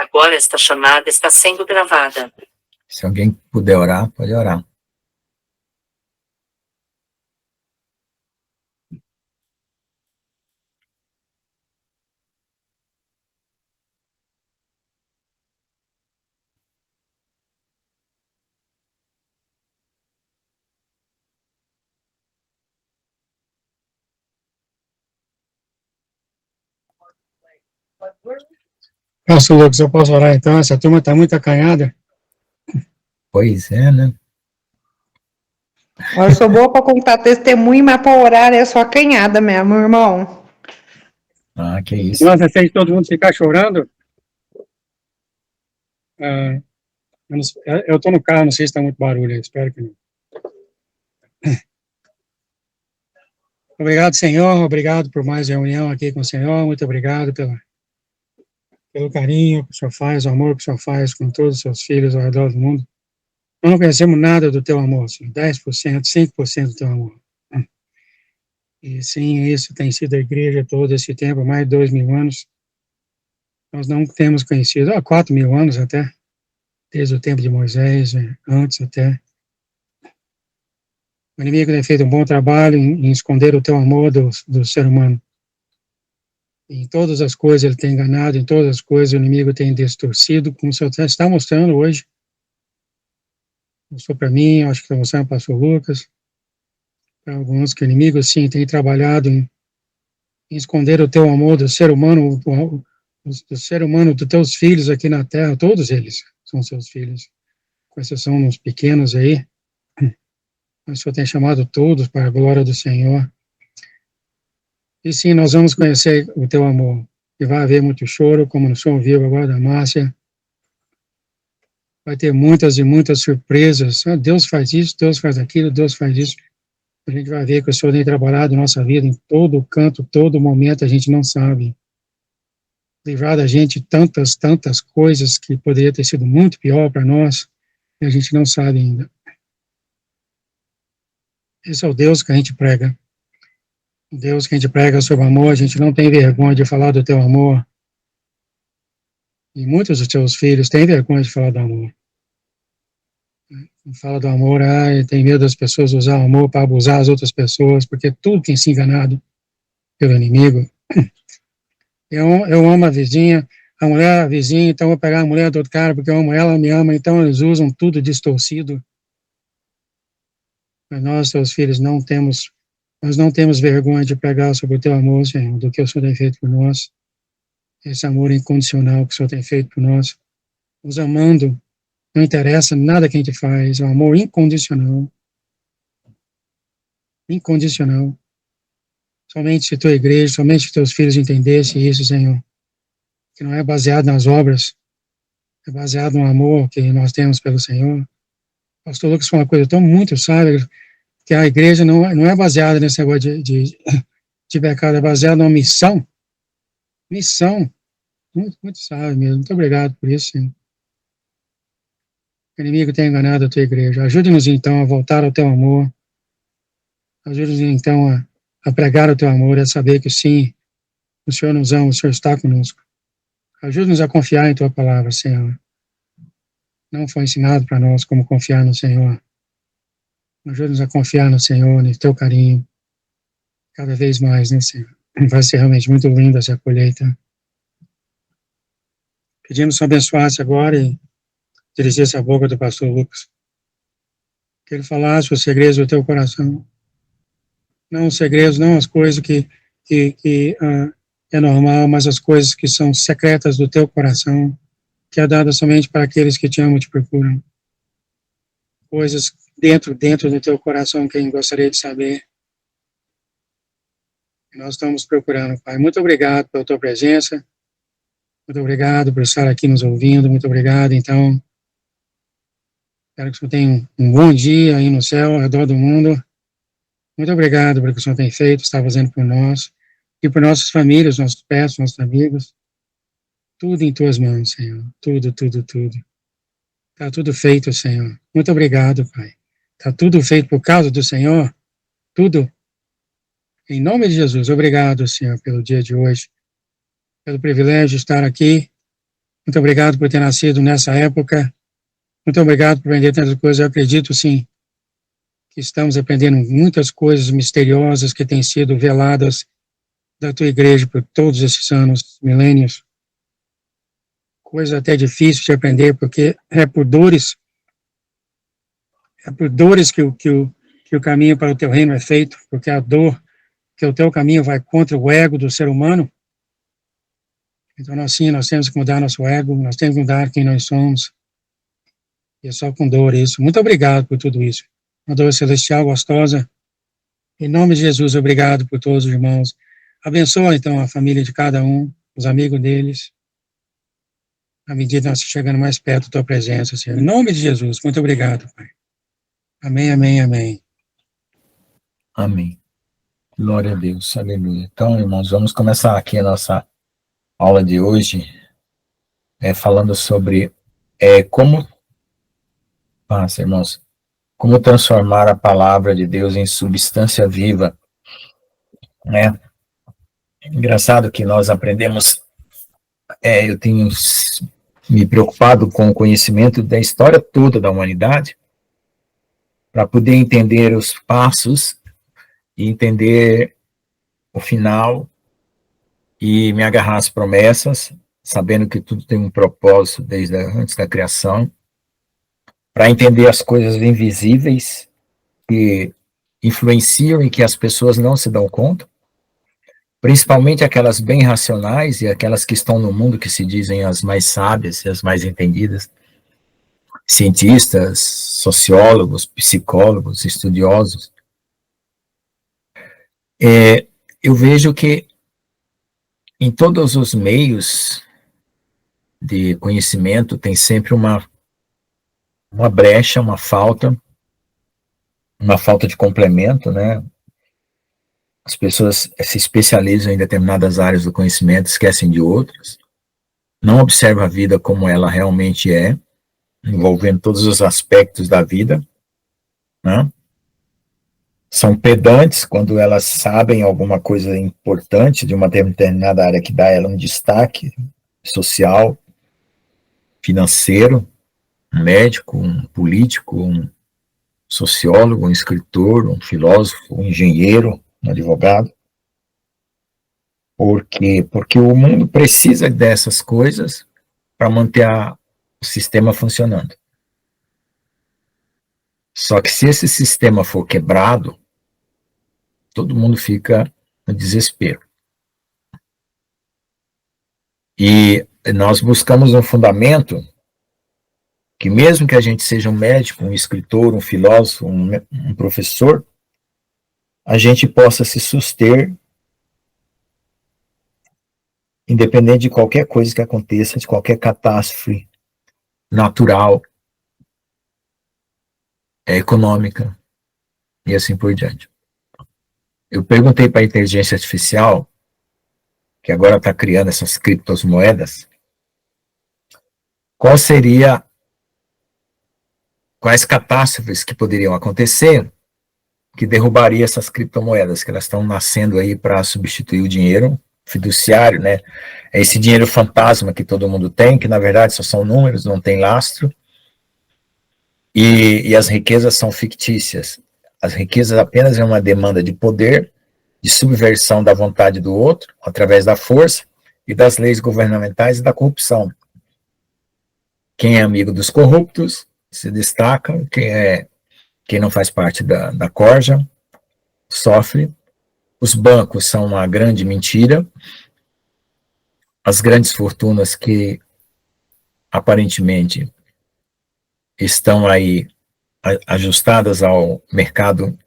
Agora esta chamada está sendo gravada. Se alguém puder orar, pode orar. Pastor Lucas, eu posso orar então? Essa turma está muito acanhada. Pois é, né? Eu sou boa para contar testemunho, mas para orar é só acanhada mesmo, irmão. Ah, que isso. Nossa, fez todo mundo ficar chorando. Eu estou no carro, não sei se está muito barulho, eu espero que não. Obrigado, Senhor, obrigado por mais reunião aqui com o Senhor, muito obrigado pelo carinho que o Senhor faz, o amor que o Senhor faz com todos os seus filhos ao redor do mundo. Nós não conhecemos nada do teu amor, Senhor, 10%, 5% do teu amor. E sim, isso tem sido a igreja todo esse tempo, mais de 2.000 anos. Nós não temos conhecido, há 4.000 anos até, desde o tempo de Moisés, antes até. O inimigo tem feito um bom trabalho em esconder o teu amor do ser humano. Em todas as coisas ele tem enganado, em todas as coisas o inimigo tem distorcido, como o Senhor está mostrando hoje. Mostrou para mim, acho que está mostrando para o pastor Lucas, para alguns que o inimigo, sim, tem trabalhado em esconder o teu amor do ser humano, do ser humano, dos teus filhos aqui na terra, todos eles são seus filhos, com exceção dos pequenos aí. O Senhor tem chamado todos para a glória do Senhor. E sim, nós vamos conhecer o teu amor. E vai haver muito choro, como no som vivo agora da Márcia. Vai ter muitas e muitas surpresas. Ah, Deus faz isso, Deus faz aquilo, Deus faz isso. A gente vai ver que o Senhor tem trabalhado nossa vida em todo canto, todo momento, a gente não sabe. Livrar da gente tantas, tantas coisas que poderia ter sido muito pior para nós, e a gente não sabe ainda. Esse é o Deus que a gente prega. O Deus que a gente prega sobre amor, a gente não tem vergonha de falar do teu amor. E muitos dos teus filhos têm vergonha de falar do amor. Fala do amor, tem medo das pessoas usar o amor para abusar as outras pessoas, porque tudo tem se enganado pelo inimigo. Eu amo a vizinha, a mulher a vizinha, então eu vou pegar a mulher do outro cara porque eu amo ela, me ama, então eles usam tudo distorcido. Mas nós, teus filhos, nós não temos vergonha de pregar sobre o teu amor, Senhor, do que o Senhor tem feito por nós. Esse amor incondicional que o Senhor tem feito por nós. Nos amando, não interessa nada que a gente faz, é um amor incondicional. Incondicional. Somente se tua igreja, somente se teus filhos entendessem isso, Senhor. Que não é baseado nas obras, é baseado no amor que nós temos pelo Senhor. O pastor Lucas falou uma coisa tão muito sábia, que a igreja não é baseada nesse negócio de pecado, é baseada numa missão. Missão. Muito, muito sábio mesmo. Muito obrigado por isso, Senhor. O inimigo tem enganado a tua igreja. Ajude-nos, então, a voltar ao teu amor. Ajude-nos, então, a pregar o teu amor, a saber que, sim, o Senhor nos ama, o Senhor está conosco. Ajude-nos a confiar em tua palavra, Senhor. Não foi ensinado para nós como confiar no Senhor. Ajude-nos a confiar no Senhor, no teu carinho, cada vez mais, né, Senhor? Vai ser realmente muito linda essa colheita. Pedimos que o Senhor abençoasse agora e dirigisse a boca do pastor Lucas. Que ele falasse os segredos do teu coração. Não os segredos, não as coisas que é normal, mas as coisas que são secretas do teu coração, que é dada somente para aqueles que te amam e te procuram. Coisas dentro do teu coração que a gente gostaria de saber. Nós estamos procurando, Pai. Muito obrigado pela tua presença. Muito obrigado por estar aqui nos ouvindo. Muito obrigado, então. Espero que o Senhor tenha um bom dia aí no céu, ao redor do mundo. Muito obrigado pelo que o Senhor tem feito, está fazendo por nós e por nossas famílias, nossos pets, nossos amigos. Tudo em tuas mãos, Senhor. Tudo, tudo, tudo. Está tudo feito, Senhor. Muito obrigado, Pai. Está tudo feito por causa do Senhor. Tudo. Em nome de Jesus, obrigado, Senhor, pelo dia de hoje, pelo privilégio de estar aqui Muito obrigado por ter nascido nessa época. Muito obrigado por aprender tantas coisas. Eu acredito, sim, que estamos aprendendo muitas coisas misteriosas que têm sido veladas da tua igreja por todos esses anos, milênios. Coisa até difícil de aprender, porque é por dores que o caminho para o teu reino é feito, porque a dor, que o teu caminho vai contra o ego do ser humano. Então, nós temos que mudar nosso ego, nós temos que mudar quem nós somos. E é só com dor isso. Muito obrigado por tudo isso. Uma dor celestial gostosa. Em nome de Jesus, obrigado por todos os irmãos. Abençoa, então, a família de cada um, os amigos deles, à medida que nós chegando mais perto da tua presença, Senhor. Em nome de Jesus, muito obrigado, Pai. Amém, amém, amém. Amém. Glória a Deus. Aleluia. Então, irmãos, vamos começar aqui a nossa aula de hoje, falando sobre como, irmãos, como transformar a palavra de Deus em substância viva, né? Engraçado que nós aprendemos, eu tenho me preocupado com o conhecimento da história toda da humanidade, para poder entender os passos e entender o final e me agarrar às promessas, sabendo que tudo tem um propósito desde antes da criação, para entender as coisas invisíveis que influenciam e que as pessoas não se dão conta, principalmente aquelas bem racionais e aquelas que estão no mundo que se dizem as mais sábias e as mais entendidas, cientistas, sociólogos, psicólogos, estudiosos. Eu vejo que em todos os meios de conhecimento tem sempre uma brecha, uma falta de complemento, né? As pessoas se especializam em determinadas áreas do conhecimento, esquecem de outras, não observam a vida como ela realmente é, envolvendo todos os aspectos da vida, né? São pedantes quando elas sabem alguma coisa importante de uma determinada área que dá a ela um destaque social, financeiro, um médico, um político, um sociólogo, um escritor, um filósofo, um engenheiro, um advogado. Por quê? Porque o mundo precisa dessas coisas para manter o sistema funcionando. Só que se esse sistema for quebrado, todo mundo fica no desespero. E nós buscamos um fundamento que mesmo que a gente seja um médico, um escritor, um filósofo, um professor, a gente possa se suster independente de qualquer coisa que aconteça, de qualquer catástrofe natural, econômica e assim por diante. Eu perguntei para a inteligência artificial, que agora está criando essas criptomoedas, quais catástrofes que poderiam acontecer que derrubaria essas criptomoedas, que elas estão nascendo aí para substituir o dinheiro fiduciário, né? É esse dinheiro fantasma que todo mundo tem, que na verdade só são números, não tem lastro, e as riquezas são fictícias. As riquezas apenas é uma demanda de poder, de subversão da vontade do outro, através da força e das leis governamentais e da corrupção. Quem é amigo dos corruptos se destaca, quem não faz parte da corja sofre. Os bancos são uma grande mentira. As grandes fortunas que aparentemente estão aí ajustadas ao mercado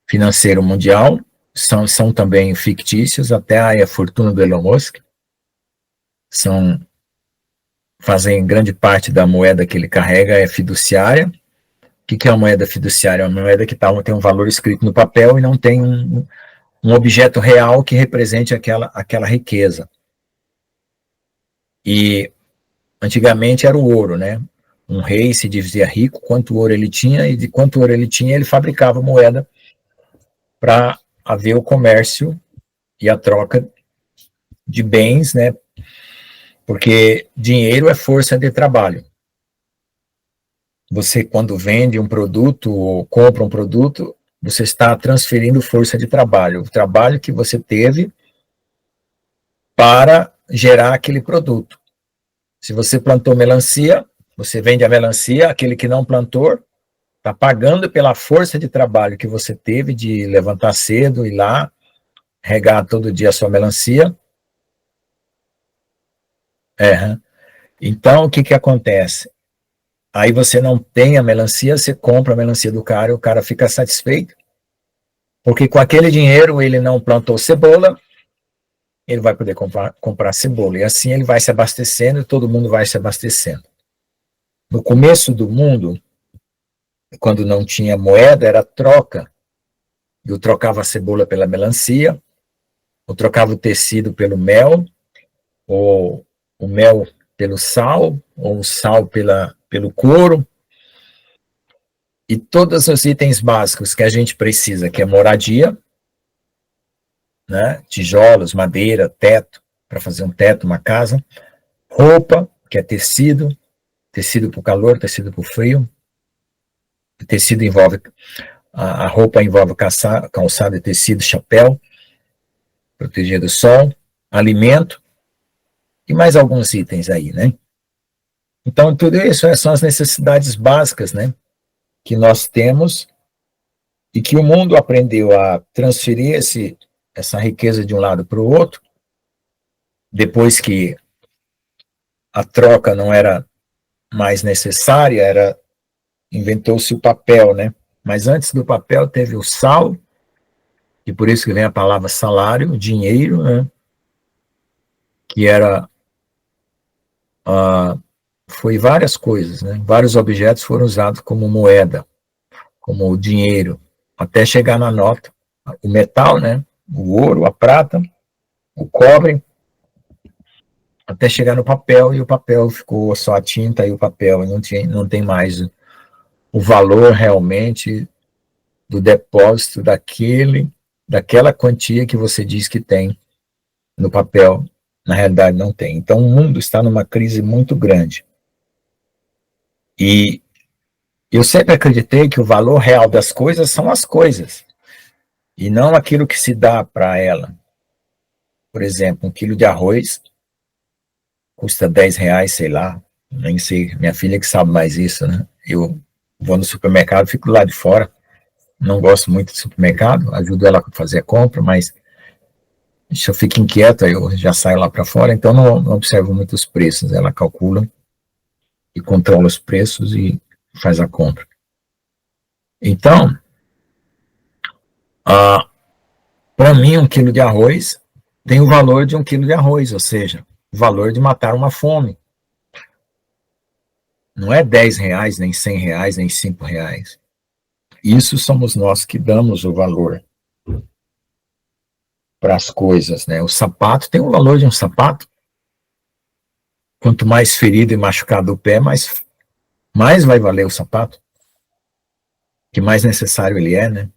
financeiro mundial são também fictícias, até a fortuna do Elon Musk fazem grande parte da moeda que ele carrega é fiduciária. O que é uma moeda fiduciária? É uma moeda que tem um valor escrito no papel e não tem um objeto real que represente aquela riqueza. E antigamente era o ouro, né? Um rei se dizia rico, quanto ouro ele tinha, e de quanto ouro ele tinha, ele fabricava moeda para haver o comércio e a troca de bens, né? Porque dinheiro é força de trabalho. Você, quando vende um produto ou compra um produto, você está transferindo força de trabalho. O trabalho que você teve para gerar aquele produto. Se você plantou melancia, você vende a melancia, aquele que não plantou está pagando pela força de trabalho que você teve de levantar cedo, ir lá, regar todo dia a sua melancia. Então, o que acontece? Aí você não tem a melancia, você compra a melancia do cara e o cara fica satisfeito, porque com aquele dinheiro ele não plantou cebola, ele vai poder comprar cebola, e assim ele vai se abastecendo e todo mundo vai se abastecendo. No começo do mundo, quando não tinha moeda, era troca. Eu trocava a cebola pela melancia, eu trocava o tecido pelo mel, ou o mel pelo sal, ou o sal pelo couro. E todos os itens básicos que a gente precisa, que é moradia, né, tijolos, madeira, teto, para fazer um teto, uma casa, roupa, que é tecido para o calor, tecido para o frio, o tecido envolve, a roupa envolve calçado e tecido, chapéu, proteger do sol, alimento, e mais alguns itens aí, né? Então, tudo isso são as necessidades básicas, né, que nós temos e que o mundo aprendeu a transferir essa riqueza de um lado para o outro, depois que a troca não era mais necessária, inventou-se o papel, né? Mas antes do papel teve o sal, e por isso que vem a palavra salário, dinheiro, né? Que foi várias coisas, né? Vários objetos foram usados como moeda, como dinheiro, até chegar na nota. O metal, né? O ouro, a prata, o cobre, até chegar no papel, e o papel ficou só a tinta e o papel, não tem mais o valor realmente do depósito daquela quantia que você diz que tem no papel, na realidade não tem. Então o mundo está numa crise muito grande. E eu sempre acreditei que o valor real das coisas são as coisas, e não aquilo que se dá para ela. Por exemplo, 1 quilo de arroz custa R$10, sei lá, nem sei, minha filha que sabe mais isso, né? Eu vou no supermercado, fico lá de fora, não gosto muito de supermercado, ajudo ela a fazer a compra, mas se eu fico inquieto, aí eu já saio lá para fora, então não observo muito os preços, ela calcula e controla os preços e faz a compra. Então, para mim, 1 quilo de arroz tem o valor de 1 quilo de arroz, ou seja, o valor de matar uma fome. Não é R$10, nem R$100, nem R$5. Isso somos nós que damos o valor para as coisas, né? O sapato tem o valor de um sapato. Quanto mais ferido e machucado o pé, mais vai valer o sapato. Que mais necessário ele é, né?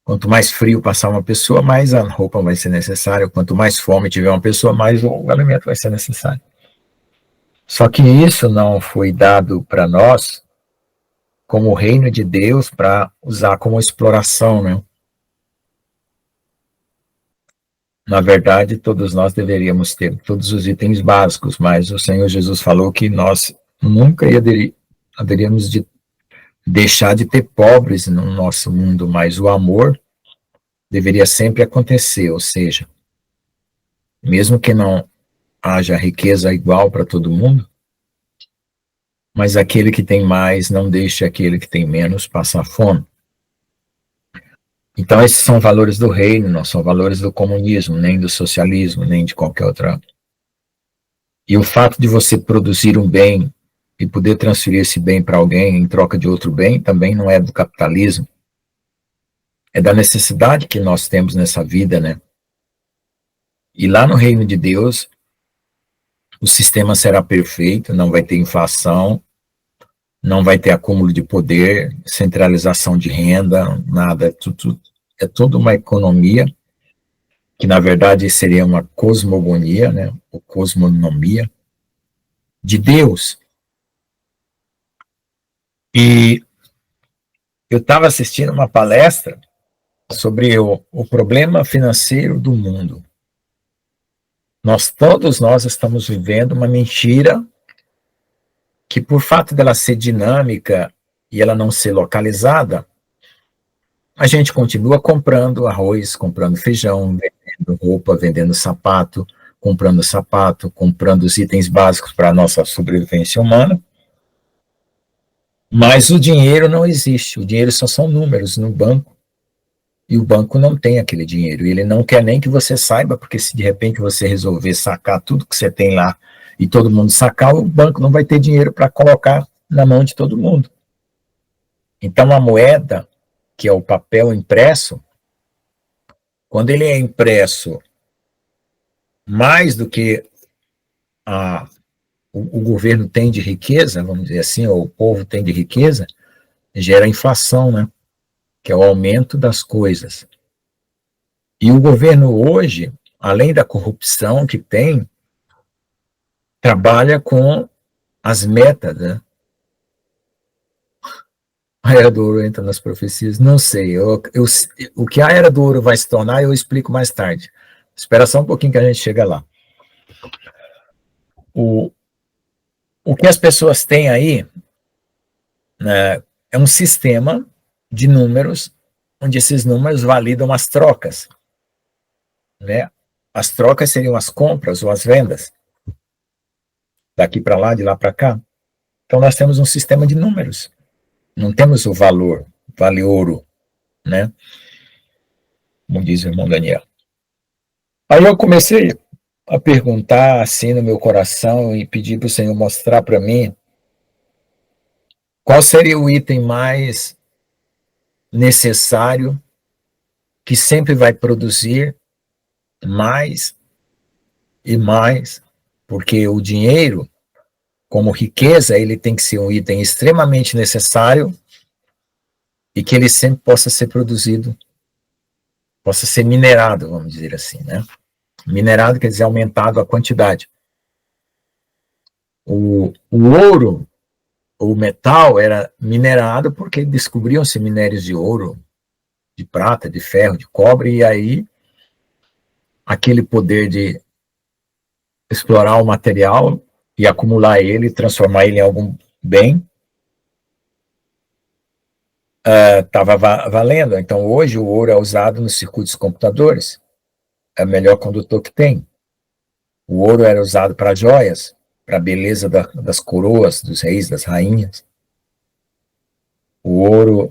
Quanto mais frio passar uma pessoa, mais a roupa vai ser necessária. Quanto mais fome tiver uma pessoa, mais o alimento vai ser necessário. Só que isso não foi dado para nós como o reino de Deus para usar como exploração, né? Na verdade, todos nós deveríamos ter todos os itens básicos, mas o Senhor Jesus falou que nós nunca haveríamos de deixar de ter pobres no nosso mundo, mas o amor deveria sempre acontecer, ou seja, mesmo que não haja riqueza igual para todo mundo, mas aquele que tem mais não deixe aquele que tem menos passar fome. Então esses são valores do reino, não são valores do comunismo, nem do socialismo, nem de qualquer outra. E o fato de você produzir um bem e poder transferir esse bem para alguém em troca de outro bem, também não é do capitalismo. É da necessidade que nós temos nessa vida, né? E lá no reino de Deus, o sistema será perfeito, não vai ter inflação, não vai ter acúmulo de poder, centralização de renda, nada, é tudo uma economia que na verdade seria uma cosmogonia, né, ou cosmonomia, de Deus. E eu estava assistindo uma palestra sobre o problema financeiro do mundo. Todos nós estamos vivendo uma mentira que, por fato dela ser dinâmica e ela não ser localizada, a gente continua comprando arroz, comprando feijão, vendendo roupa, vendendo sapato, comprando os itens básicos para a nossa sobrevivência humana. Mas o dinheiro não existe. O dinheiro só são números no banco. E o banco não tem aquele dinheiro. E ele não quer nem que você saiba, porque se de repente você resolver sacar tudo que você tem lá e todo mundo sacar, o banco não vai ter dinheiro para colocar na mão de todo mundo. Então a moeda, que é o papel impresso, quando ele é impresso mais do que o governo tem de riqueza, vamos dizer assim, ou o povo tem de riqueza, gera inflação, né? Que é o aumento das coisas. E o governo hoje, além da corrupção que tem, trabalha com as metas, né? A Era do Ouro entra nas profecias? Não sei. O que a Era do Ouro vai se tornar, eu explico mais tarde. Espera só um pouquinho que a gente chega lá. O que as pessoas têm aí, né, é um sistema de números, onde esses números validam as trocas. Né? As trocas seriam as compras ou as vendas. Daqui para lá, de lá para cá. Então nós temos um sistema de números. Não temos o valor, vale ouro, né? Como diz o irmão Daniel. Aí eu comecei a perguntar assim no meu coração e pedir para o Senhor mostrar para mim qual seria o item mais necessário que sempre vai produzir mais e mais, porque o dinheiro, como riqueza, ele tem que ser um item extremamente necessário e que ele sempre possa ser produzido, possa ser minerado, vamos dizer assim, né? Minerado quer dizer aumentado a quantidade. O ouro, o metal, era minerado porque descobriam-se minérios de ouro, de prata, de ferro, de cobre, e aí aquele poder de explorar o material e acumular ele, transformar ele em algum bem, estava valendo. Então, hoje, o ouro é usado nos circuitos computadores, é o melhor condutor que tem. O ouro era usado para joias, para a beleza das coroas, dos reis, das rainhas. O ouro,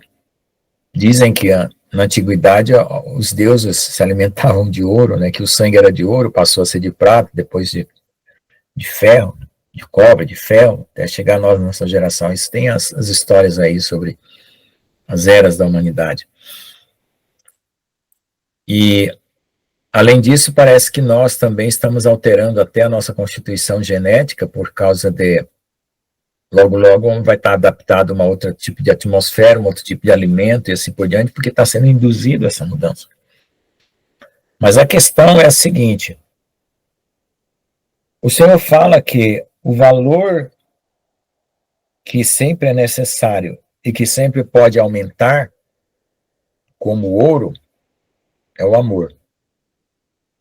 dizem que na antiguidade os deuses se alimentavam de ouro, né, que o sangue era de ouro, passou a ser de prata, depois de ferro, de cobre, de ferro, até chegar a nós, nossa geração. Isso tem as histórias aí sobre as eras da humanidade. E, além disso, parece que nós também estamos alterando até a nossa constituição genética por causa de... Logo vai estar adaptado a um outro tipo de atmosfera, um outro tipo de alimento e assim por diante, porque está sendo induzido essa mudança. Mas a questão é a seguinte: o Senhor fala que o valor que sempre é necessário e que sempre pode aumentar, como o ouro, é o amor.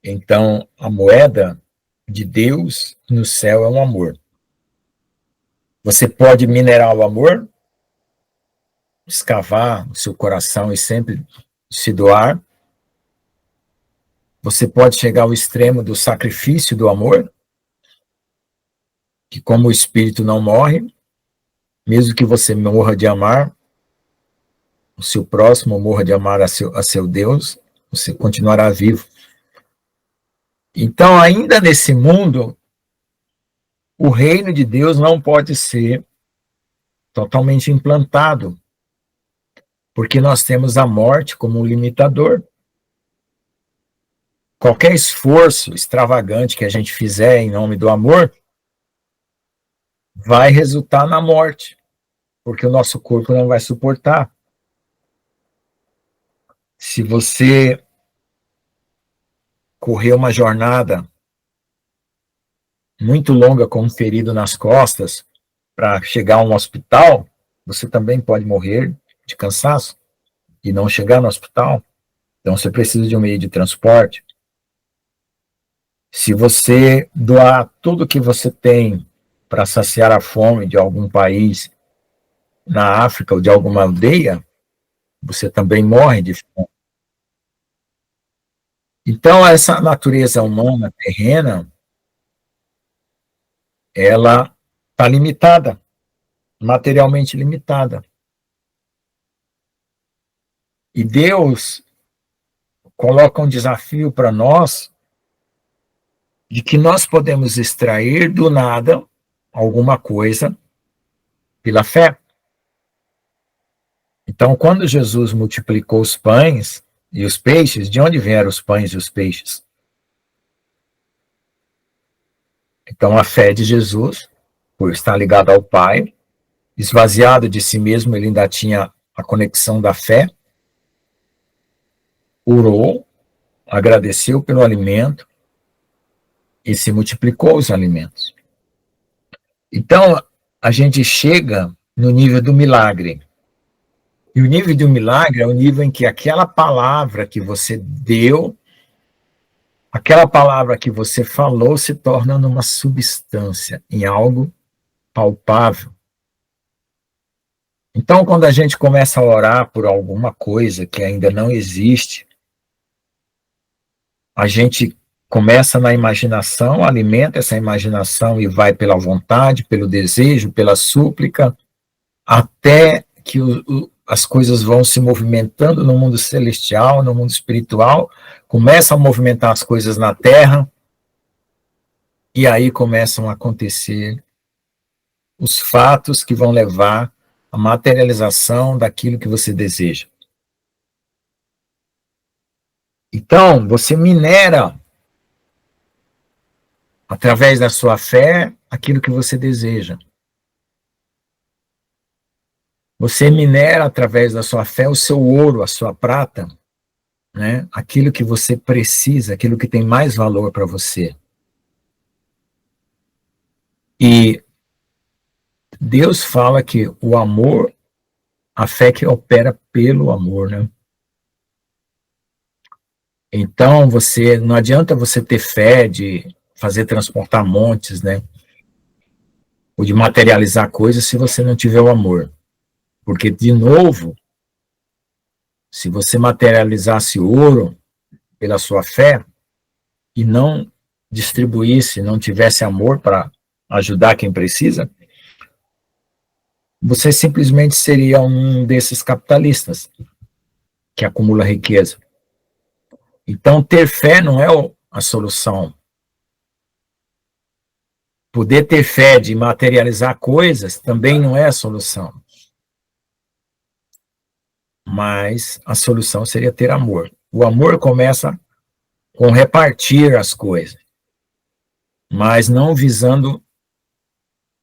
Então, a moeda de Deus no céu é um amor. Você pode minerar o amor, escavar o seu coração e sempre se doar. Você pode chegar ao extremo do sacrifício do amor, que como o espírito não morre, mesmo que você morra de amar o seu próximo, morra de amar a seu Deus, você continuará vivo. Então, ainda nesse mundo, o reino de Deus não pode ser totalmente implantado, porque nós temos a morte como um limitador. Qualquer esforço extravagante que a gente fizer em nome do amor vai resultar na morte, porque o nosso corpo não vai suportar. Se você correr uma jornada muito longa com um ferido nas costas para chegar a um hospital, você também pode morrer de cansaço e não chegar no hospital. Então você precisa de um meio de transporte. Se você doar tudo que você tem para saciar a fome de algum país na África ou de alguma aldeia, você também morre de fome. Então, essa natureza humana, terrena, ela está limitada, materialmente limitada. E Deus coloca um desafio para nós de que nós podemos extrair do nada alguma coisa pela fé. Então, quando Jesus multiplicou os pães e os peixes, de onde vieram os pães e os peixes? Então, a fé de Jesus, por estar ligado ao Pai, esvaziado de si mesmo, ele ainda tinha a conexão da fé, orou, agradeceu pelo alimento e se multiplicou os alimentos. Então, a gente chega no nível do milagre. E o nível do milagre é o nível em que aquela palavra que você deu, aquela palavra que você falou, se torna numa substância, em algo palpável. Então, quando a gente começa a orar por alguma coisa que ainda não existe, a gente começa na imaginação, alimenta essa imaginação e vai pela vontade, pelo desejo, pela súplica, até que as coisas vão se movimentando no mundo celestial, no mundo espiritual, começam a movimentar as coisas na terra, e aí começam a acontecer os fatos que vão levar à materialização daquilo que você deseja. Então, você minera, através da sua fé, aquilo que você deseja. Você minera, através da sua fé, o seu ouro, a sua prata, né? Aquilo que você precisa, aquilo que tem mais valor para você. E Deus fala que o amor, a fé que opera pelo amor, né? Então, não adianta você ter fé de fazer transportar montes, né? Ou de materializar coisas se você não tiver o amor. Porque, de novo, se você materializasse ouro pela sua fé e não distribuísse, não tivesse amor para ajudar quem precisa, você simplesmente seria um desses capitalistas que acumula riqueza. Então, ter fé não é a solução. Poder ter fé de materializar coisas também não é a solução. Mas a solução seria ter amor. O amor começa com repartir as coisas, mas não visando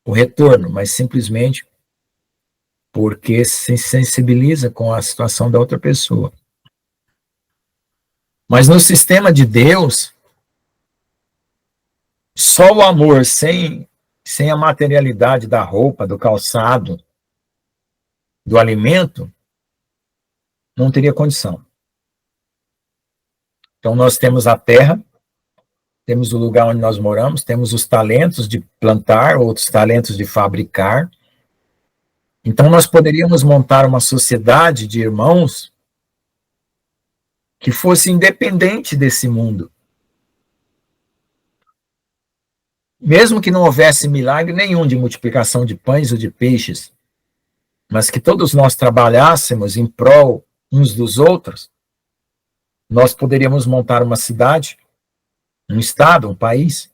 o retorno, mas simplesmente porque se sensibiliza com a situação da outra pessoa. Mas no sistema de Deus, só o amor, sem a materialidade da roupa, do calçado, do alimento, não teria condição. Então nós temos a terra, temos o lugar onde nós moramos, temos os talentos de plantar, outros talentos de fabricar. Então nós poderíamos montar uma sociedade de irmãos que fosse independente desse mundo. Mesmo que não houvesse milagre nenhum de multiplicação de pães ou de peixes, mas que todos nós trabalhássemos em prol uns dos outros, nós poderíamos montar uma cidade, um estado, um país.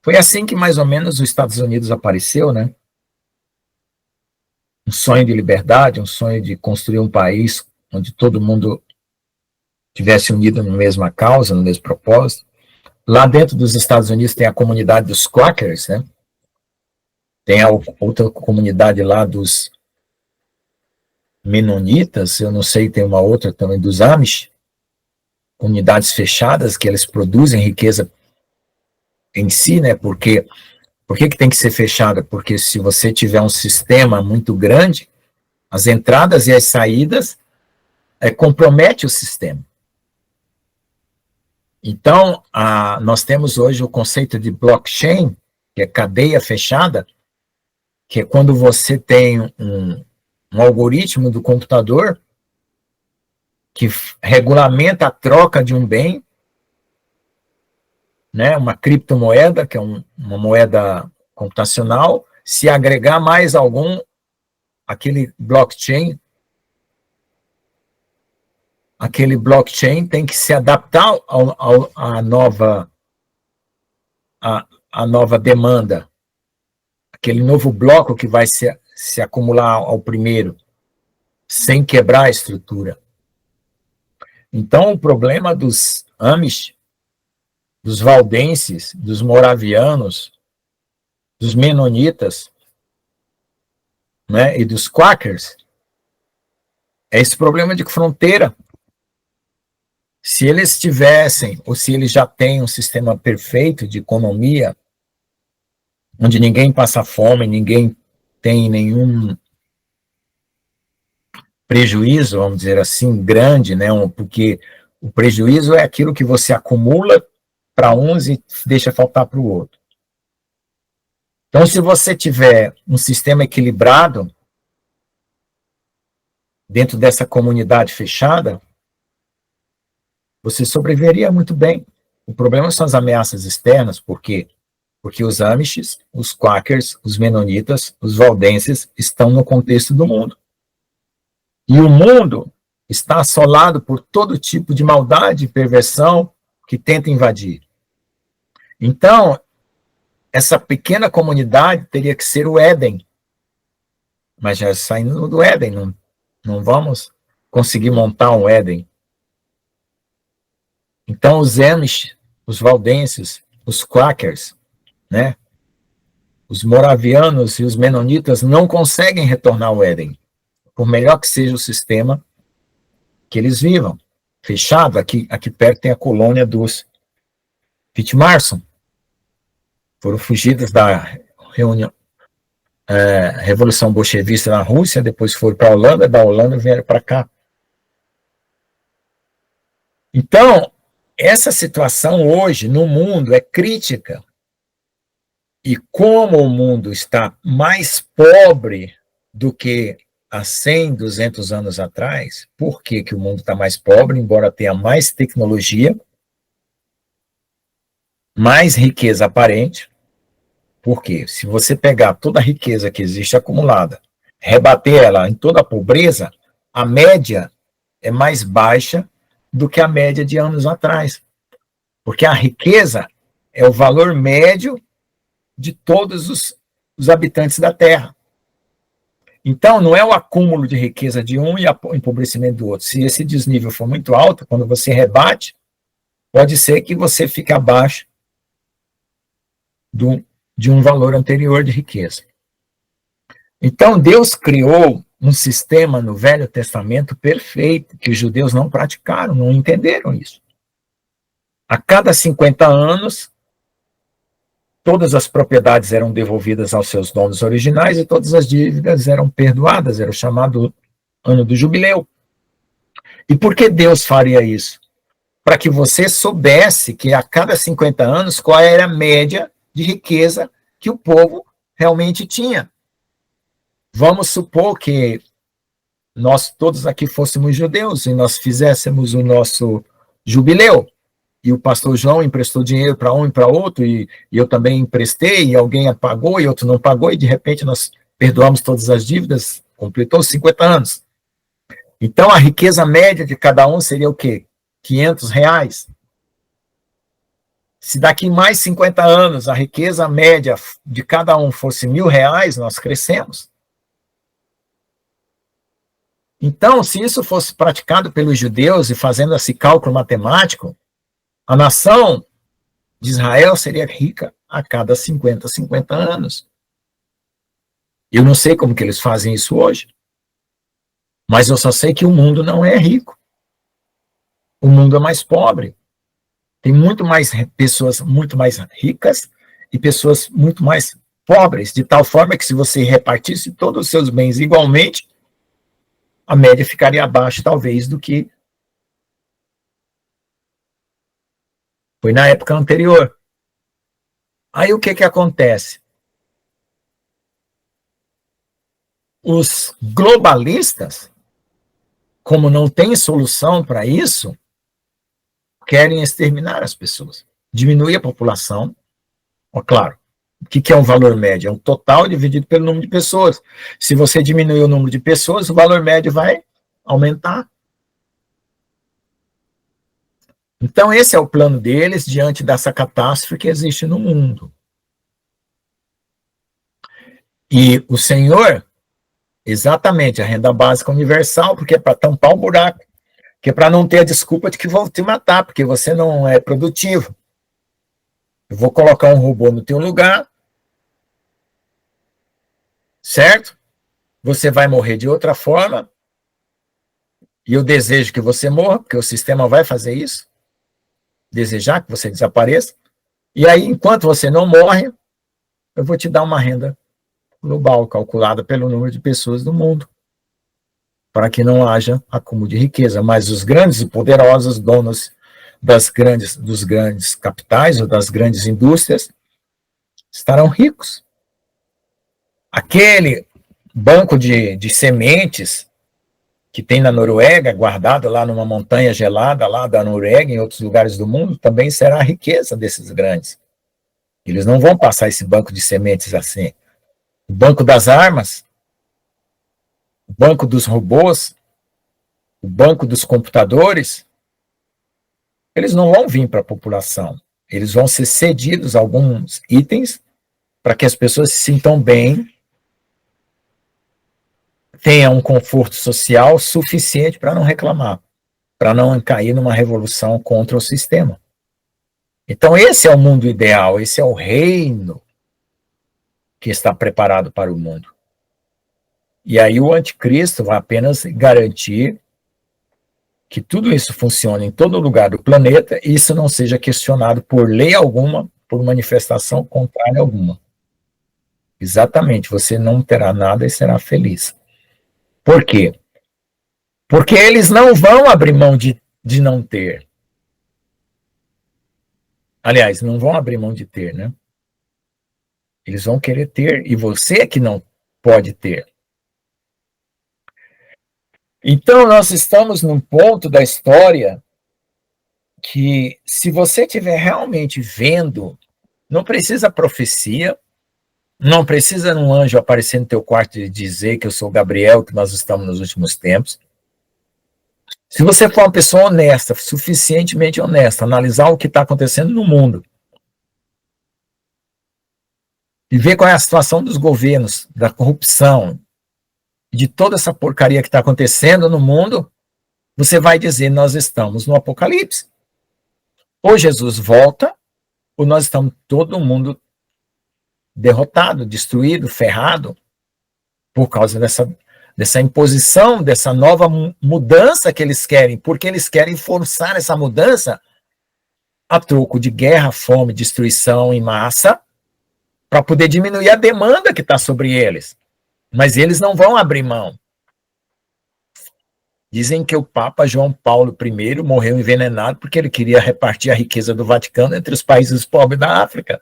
Foi assim que mais ou menos os Estados Unidos apareceu, né? Um sonho de liberdade, um sonho de construir um país onde todo mundo tivesse unido na mesma causa, no mesmo propósito. Lá dentro dos Estados Unidos tem a comunidade dos Quakers, né? Tem a outra comunidade lá dos Menonitas, eu não sei, tem uma outra também dos Amish. comunidades fechadas, que eles produzem riqueza em si, né? Por que tem que ser fechada? Porque se você tiver um sistema muito grande, as entradas e as saídas compromete o sistema. Então, nós temos hoje o conceito de blockchain, que é cadeia fechada, que é quando você tem um algoritmo do computador que regulamenta a troca de um bem, né, uma criptomoeda, que é uma moeda computacional, se agregar mais algum, aquele blockchain tem que se adaptar à nova demanda, aquele novo bloco que vai se acumular ao primeiro, sem quebrar a estrutura. Então, o problema dos Amish, dos valdenses, dos moravianos, dos menonitas, né, e dos quakers, é esse problema de fronteira. Se eles tivessem, ou se eles já têm um sistema perfeito de economia, onde ninguém passa fome, ninguém tem nenhum prejuízo, vamos dizer assim, grande, né? Porque o prejuízo é aquilo que você acumula para uns e deixa faltar para o outro. Então, se você tiver um sistema equilibrado dentro dessa comunidade fechada, você sobreviveria muito bem. O problema são as ameaças externas, por quê? Porque os Amishes, os Quakers, os Menonitas, os Valdenses estão no contexto do mundo. E o mundo está assolado por todo tipo de maldade e perversão que tenta invadir. Então, essa pequena comunidade teria que ser o Éden. Mas já saindo do Éden, não vamos conseguir montar um Éden. Então, os Amish, os Valdenses, os Quakers, né, os moravianos e os menonitas não conseguem retornar ao Éden, por melhor que seja o sistema que eles vivam. Fechado, aqui perto tem a colônia dos Pitmarsson. Foram fugidos da Revolução Bolchevista na Rússia, depois foram para a Holanda, da Holanda vieram para cá. Então, essa situação hoje no mundo é crítica. E como o mundo está mais pobre do que há 100, 200 anos atrás, por que o mundo está mais pobre, embora tenha mais tecnologia, mais riqueza aparente? Porque se você pegar toda a riqueza que existe acumulada, rebater ela em toda a pobreza, a média é mais baixa do que a média de anos atrás. Porque a riqueza é o valor médio de todos os habitantes da Terra. Então, não é o acúmulo de riqueza de um e o empobrecimento do outro. Se esse desnível for muito alto, quando você rebate, pode ser que você fique abaixo de um valor anterior de riqueza. Então, Deus criou um sistema no Velho Testamento perfeito, que os judeus não praticaram, não entenderam isso. A cada 50 anos, todas as propriedades eram devolvidas aos seus donos originais e todas as dívidas eram perdoadas, era o chamado ano do jubileu. E por que Deus faria isso? Para que você soubesse que a cada 50 anos qual era a média de riqueza que o povo realmente tinha. Vamos supor que nós todos aqui fôssemos judeus e nós fizéssemos o nosso jubileu. E o pastor João emprestou dinheiro para um e para outro, e eu também emprestei, e alguém pagou e outro não pagou, e de repente nós perdoamos todas as dívidas, completou 50 anos. Então a riqueza média de cada um seria o quê? R$500. Se daqui mais 50 anos a riqueza média de cada um fosse R$1.000, nós crescemos. Então, se isso fosse praticado pelos judeus e fazendo esse cálculo matemático, a nação de Israel seria rica a cada 50 anos. Eu não sei como que eles fazem isso hoje, mas eu só sei que o mundo não é rico. o mundo é mais pobre. Tem muito mais pessoas muito mais ricas e pessoas muito mais pobres, de tal forma que se você repartisse todos os seus bens igualmente, a média ficaria abaixo, talvez, do que foi na época anterior. Aí o que acontece? Os globalistas, como não tem solução para isso, querem exterminar as pessoas, diminuir a população. Ó, claro, o que é um valor médio? É um total dividido pelo número de pessoas. Se você diminuir o número de pessoas, o valor médio vai aumentar. Então, esse é o plano deles diante dessa catástrofe que existe no mundo. E o Senhor, exatamente, a renda básica universal, porque é para tampar o buraco, que é para não ter a desculpa de que vão te matar, porque você não é produtivo. Eu vou colocar um robô no teu lugar, certo? Você vai morrer de outra forma, e eu desejo que você morra, porque o sistema vai fazer isso, desejar que você desapareça, e aí, enquanto você não morre, eu vou te dar uma renda global, calculada pelo número de pessoas do mundo, para que não haja acúmulo de riqueza. Mas os grandes e poderosos donos dos grandes capitais ou das grandes indústrias estarão ricos. Aquele banco de sementes que tem na Noruega, guardado lá numa montanha gelada, lá da Noruega, em outros lugares do mundo, também será a riqueza desses grandes. Eles não vão passar esse banco de sementes assim. O banco das armas, o banco dos robôs, o banco dos computadores, eles não vão vir para a população. Eles vão ser cedidos alguns itens para que as pessoas se sintam bem, tenham um conforto social suficiente para não reclamar, para não cair numa revolução contra o sistema. Então, esse é o mundo ideal, esse é o reino que está preparado para o mundo. E aí o anticristo vai apenas garantir que tudo isso funcione em todo lugar do planeta e isso não seja questionado por lei alguma, por manifestação contrária alguma. Exatamente, você não terá nada e será feliz. Por quê? Porque eles não vão abrir mão de não ter. Aliás, não vão abrir mão de ter, né? Eles vão querer ter, e você é que não pode ter. Então, nós estamos num ponto da história que, se você estiver realmente vendo, não precisa profecia, não precisa um anjo aparecer no teu quarto e dizer que eu sou Gabriel, que nós estamos nos últimos tempos. Se você for uma pessoa honesta, suficientemente honesta, analisar o que está acontecendo no mundo, e ver qual é a situação dos governos, da corrupção, de toda essa porcaria que está acontecendo no mundo, você vai dizer, nós estamos no Apocalipse. Ou Jesus volta, ou nós estamos todo mundo derrotado, destruído, ferrado, por causa dessa imposição, dessa nova mudança que eles querem, porque eles querem forçar essa mudança a troco de guerra, fome, destruição em massa, para poder diminuir a demanda que está sobre eles. Mas eles não vão abrir mão. Dizem que o Papa João Paulo I morreu envenenado porque ele queria repartir a riqueza do Vaticano entre os países pobres da África.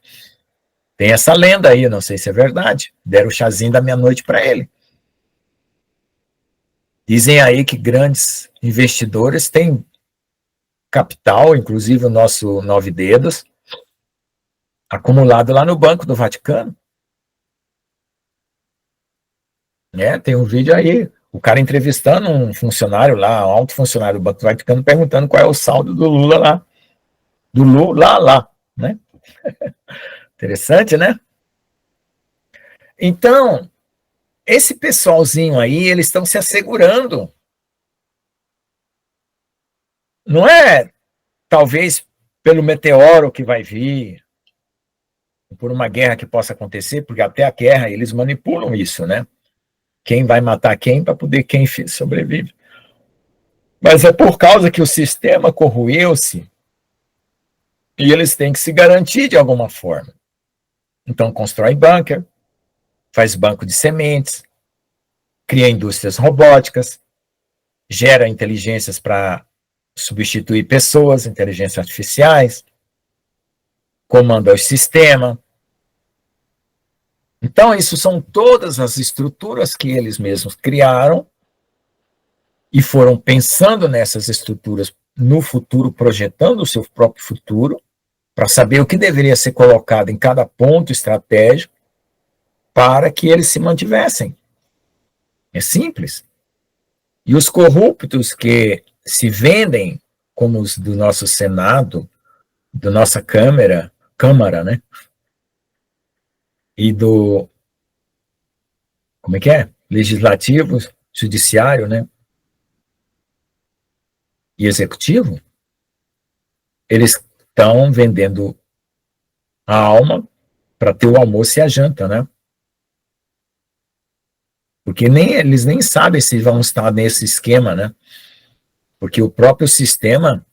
Tem essa lenda aí, não sei se é verdade. Deram o chazinho da meia-noite para ele. Dizem aí que grandes investidores têm capital, inclusive o nosso Nove Dedos, acumulado lá no Banco do Vaticano. Tem um vídeo aí, o cara entrevistando um funcionário lá, um alto funcionário do Banco do Vaticano, perguntando qual é o saldo do Lula lá. Do Lula lá, né? Interessante, né? Então, esse pessoalzinho aí, eles estão se assegurando. Não é, talvez, pelo meteoro que vai vir, por uma guerra que possa acontecer, porque até a guerra eles manipulam isso, né? Quem vai matar quem para poder quem sobrevive. Mas é por causa que o sistema corroeu-se e eles têm que se garantir de alguma forma. Então, constrói bunker, faz banco de sementes, cria indústrias robóticas, gera inteligências para substituir pessoas, inteligências artificiais, comanda o sistema. Então, isso são todas as estruturas que eles mesmos criaram e foram pensando nessas estruturas no futuro, projetando o seu próprio futuro, para saber o que deveria ser colocado em cada ponto estratégico para que eles se mantivessem. É simples. E os corruptos que se como os do nosso Senado, da nossa Câmara, né? E do, como é que é? Legislativo, Judiciário, né? E Executivo, eles estão vendendo a alma para ter o almoço e a janta, né? Porque eles nem sabem se vão estar nesse esquema, né? Porque o próprio sistema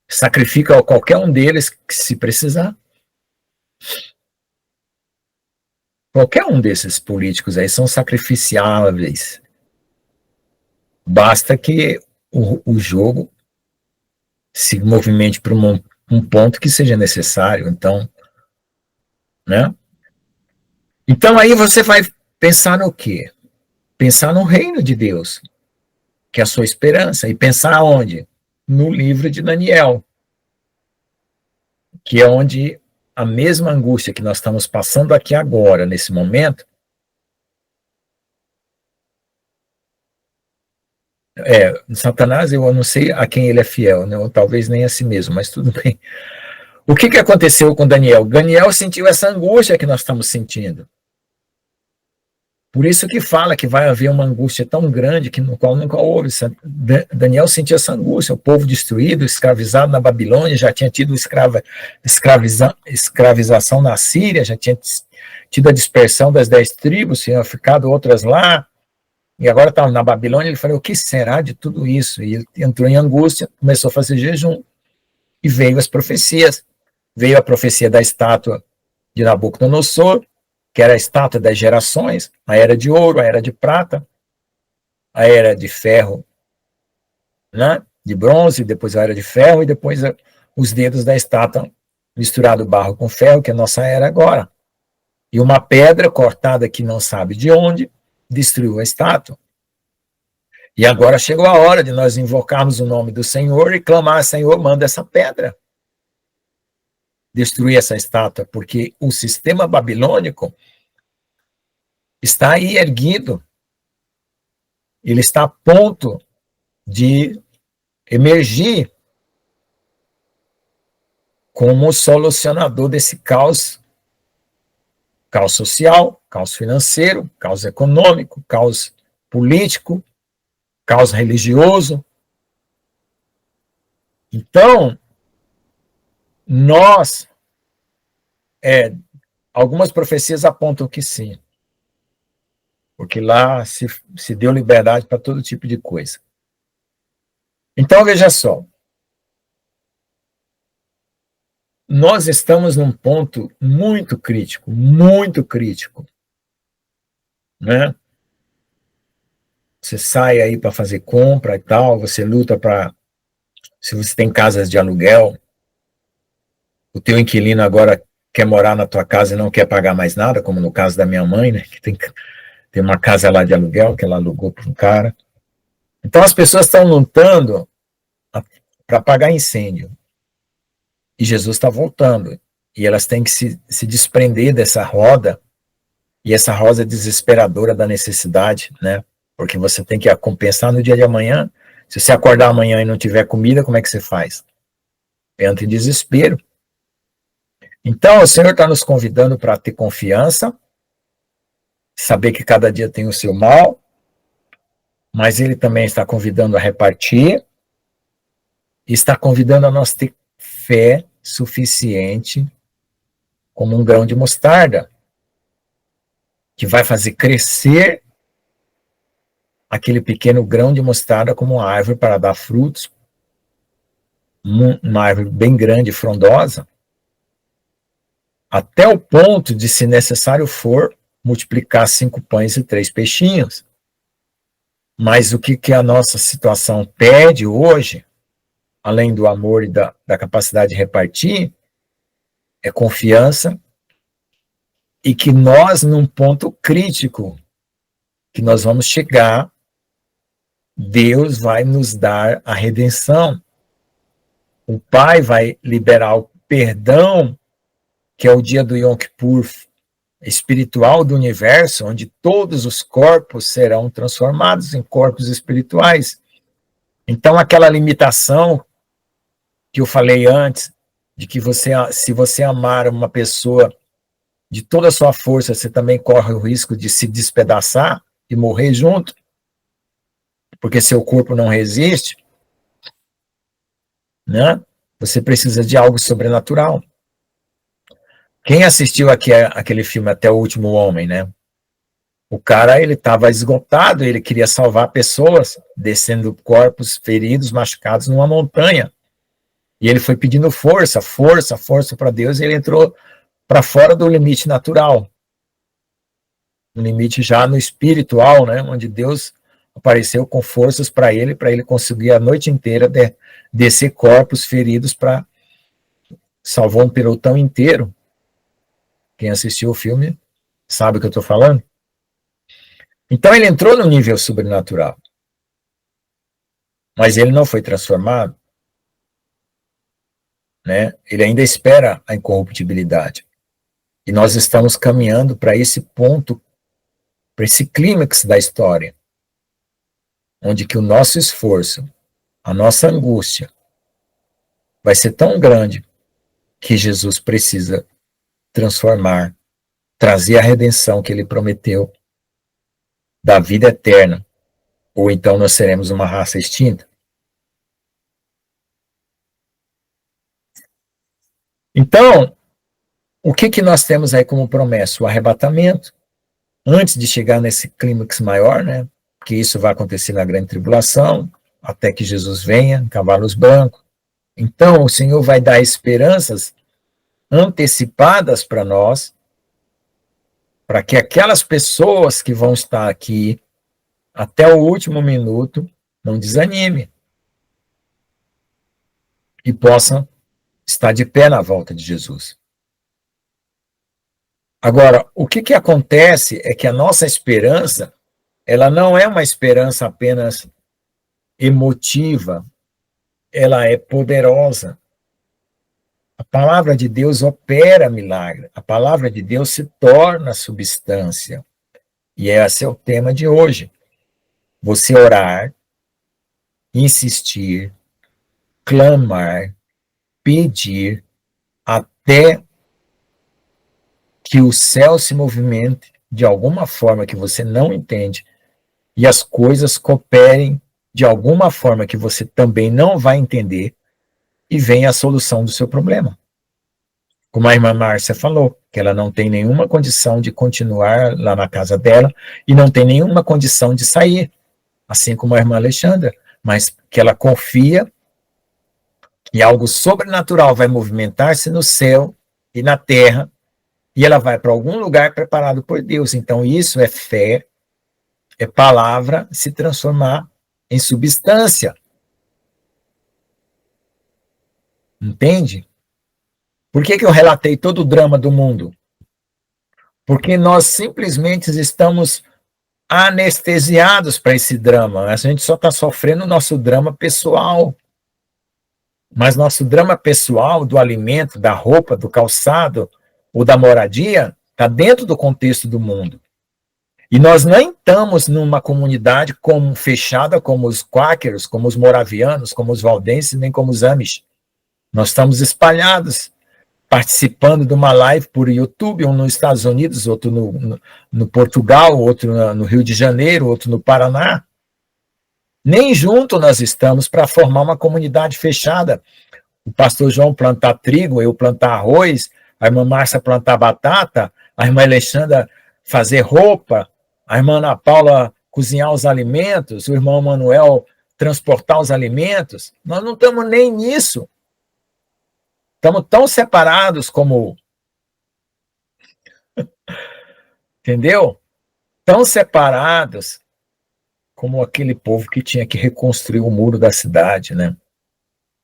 sacrifica a qualquer um deles que se precisar. Qualquer um desses políticos aí são sacrificiáveis. Basta que o jogo se movimente para um ponto que seja necessário. Então, né? Então aí você vai pensar no quê? Pensar no reino de Deus, que é a sua esperança. E pensar onde? No livro de Daniel, que é onde a mesma angústia que nós estamos passando aqui agora, nesse momento, Satanás, eu não sei a quem ele é fiel, né? Ou talvez nem a si mesmo, mas tudo bem. O que aconteceu com Daniel? Daniel sentiu essa angústia que nós estamos sentindo. Por isso que fala que vai haver uma angústia tão grande que no qual nunca houve. Daniel sentiu essa angústia, o povo destruído, escravizado na Babilônia, já tinha tido escravização na Síria, já tinha tido a dispersão das 10 tribos, tinham ficado outras lá, e agora estava na Babilônia. Ele falou, o que será de tudo isso? E ele entrou em angústia, começou a fazer jejum, e veio as profecias. Veio a profecia da estátua de Nabucodonosor, que era a estátua das gerações, a era de ouro, a era de prata, a era de ferro, né? De bronze, depois a era de ferro, e depois os dedos da estátua misturado barro com ferro, que é a nossa era agora. E uma pedra cortada que não sabe de onde, destruiu a estátua. E agora chegou a hora de nós invocarmos o nome do Senhor e clamar, Senhor, manda essa pedra destruir essa estátua, porque o sistema babilônico está aí erguido, ele está a ponto de emergir como solucionador desse caos social, caos financeiro, caos econômico, caos político, caos religioso. Então, algumas profecias apontam que sim, porque lá se deu liberdade para todo tipo de coisa. Então, veja só, nós estamos num ponto muito crítico, né? Você sai aí para fazer compra e tal, você luta para, se você tem casas de aluguel, o teu inquilino agora quer morar na tua casa e não quer pagar mais nada, como no caso da minha mãe, né, que tem uma casa lá de aluguel, que ela alugou para um cara. Então as pessoas estão lutando para apagar incêndio. E Jesus está voltando. E elas têm que se desprender dessa roda, e essa roda desesperadora da necessidade, né? Porque você tem que compensar no dia de amanhã. Se você acordar amanhã e não tiver comida, como é que você faz? Entra em desespero. Então, o Senhor está nos convidando para ter confiança, saber que cada dia tem o seu mal, mas Ele também está convidando a repartir, e está convidando a nós ter fé suficiente, como um grão de mostarda, que vai fazer crescer aquele pequeno grão de mostarda como uma árvore para dar frutos, uma árvore bem grande e frondosa, até o ponto de, se necessário for, multiplicar 5 pães e 3 peixinhos. Mas o que a nossa situação pede hoje, além do amor e da capacidade de repartir, é confiança, e que nós, num ponto crítico, que nós vamos chegar, Deus vai nos dar a redenção. O Pai vai liberar o perdão, que é o dia do Yom Kippur espiritual do universo, onde todos os corpos serão transformados em corpos espirituais. Então, aquela limitação que eu falei antes, de que se você amar uma pessoa de toda a sua força, você também corre o risco de se despedaçar e morrer junto, porque seu corpo não resiste, né? Você precisa de algo sobrenatural. Quem assistiu aqui aquele filme Até o Último Homem, né? O cara, ele estava esgotado, ele queria salvar pessoas, descendo corpos feridos, machucados numa montanha. E ele foi pedindo força para Deus, e ele entrou para fora do limite natural. Um limite já no espiritual, né? Onde Deus apareceu com forças para ele conseguir a noite inteira descer corpos feridos para salvar um pelotão inteiro. Quem assistiu o filme sabe o que eu estou falando. Então ele entrou no nível sobrenatural, mas ele não foi transformado, né? Ele ainda espera a incorruptibilidade. E nós estamos caminhando para esse ponto, para esse clímax da história, onde que o nosso esforço, a nossa angústia, vai ser tão grande que Jesus precisa transformar, trazer a redenção que ele prometeu, da vida eterna, ou então nós seremos uma raça extinta. Então, o que nós temos aí como promessa? O arrebatamento, antes de chegar nesse clímax maior, né? Que isso vai acontecer na grande tribulação, até que Jesus venha, em cavalos brancos. Então, o Senhor vai dar esperanças antecipadas para nós, para que aquelas pessoas que vão estar aqui até o último minuto não desanime e possam estar de pé na volta de Jesus. Agora, o que acontece é que a nossa esperança, ela não é uma esperança apenas emotiva, ela é poderosa. A palavra de Deus opera milagre, a palavra de Deus se torna substância. E esse é o tema de hoje. Você orar, insistir, clamar, pedir, até que o céu se movimente de alguma forma que você não entende e as coisas cooperem de alguma forma que você também não vai entender e venha a solução do seu problema. Como a irmã Márcia falou, que ela não tem nenhuma condição de continuar lá na casa dela e não tem nenhuma condição de sair, assim como a irmã Alexandra, mas que ela confia que algo sobrenatural vai movimentar-se no céu e na terra, e ela vai para algum lugar preparado por Deus. Então isso é fé, é palavra se transformar em substância. Entende? Por que eu relatei todo o drama do mundo? Porque nós simplesmente estamos anestesiados para esse drama. A gente só está sofrendo o nosso drama pessoal. Mas nosso drama pessoal, do alimento, da roupa, do calçado ou da moradia, está dentro do contexto do mundo. E nós nem estamos numa comunidade como fechada como os quáqueros, como os moravianos, como os valdenses, nem como os amish. Nós estamos espalhados, participando de uma live por YouTube, um nos Estados Unidos, outro no Portugal, outro no Rio de Janeiro, outro no Paraná. Nem junto nós estamos para formar uma comunidade fechada. O pastor João plantar trigo, eu plantar arroz, a irmã Márcia plantar batata, a irmã Alexandra fazer roupa, a irmã Ana Paula cozinhar os alimentos, o irmão Manuel transportar os alimentos. Nós não estamos nem nisso. Estamos tão separados como... Entendeu? Tão separados como aquele povo que tinha que reconstruir o muro da cidade, né?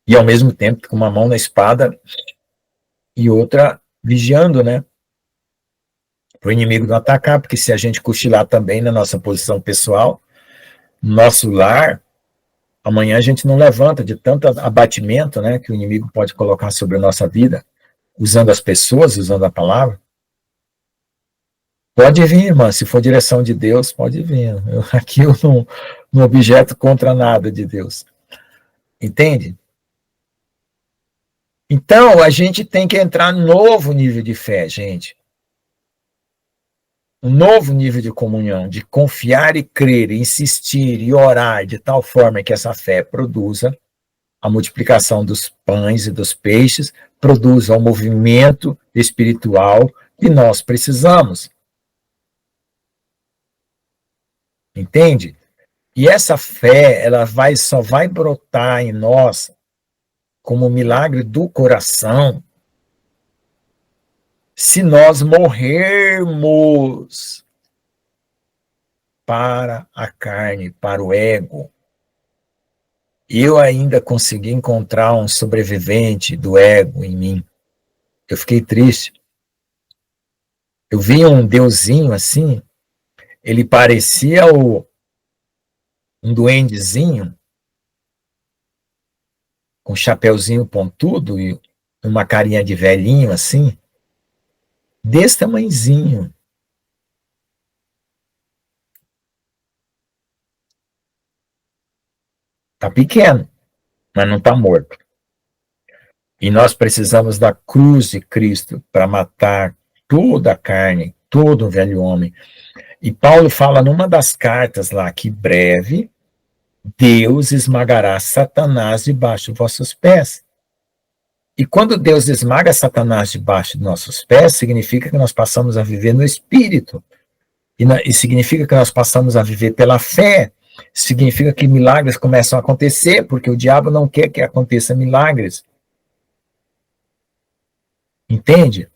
E ao mesmo tempo com uma mão na espada e outra vigiando, né? Para o inimigo não atacar, porque se a gente cochilar também na nossa posição pessoal, no nosso lar, amanhã a gente não levanta de tanto abatimento, né, que o inimigo pode colocar sobre a nossa vida, usando as pessoas, usando a palavra. Pode vir, irmã, se for direção de Deus, pode vir. Aqui eu não objeto contra nada de Deus. Entende? Então, a gente tem que entrar num novo nível de fé, gente. Um novo nível de comunhão, de confiar e crer, insistir e orar de tal forma que essa fé produza a multiplicação dos pães e dos peixes, produza o movimento espiritual que nós precisamos. Entende? E essa fé, ela só vai brotar em nós como um milagre do coração se nós morrermos para a carne, para o ego. Eu ainda consegui encontrar um sobrevivente do ego em mim. Eu fiquei triste. Eu vi um deusinho assim, ele parecia um duendezinho, com um chapeuzinho pontudo e uma carinha de velhinho assim, desse tamanhozinho. Tá pequeno, mas não tá morto. E nós precisamos da cruz de Cristo para matar toda a carne, todo o velho homem. E Paulo fala numa das cartas lá que breve Deus esmagará Satanás debaixo dos vossos pés. E quando Deus esmaga Satanás debaixo dos nossos pés, significa que nós passamos a viver no Espírito. E significa que nós passamos a viver pela fé. Significa que milagres começam a acontecer, porque o diabo não quer que aconteça milagres. Entende?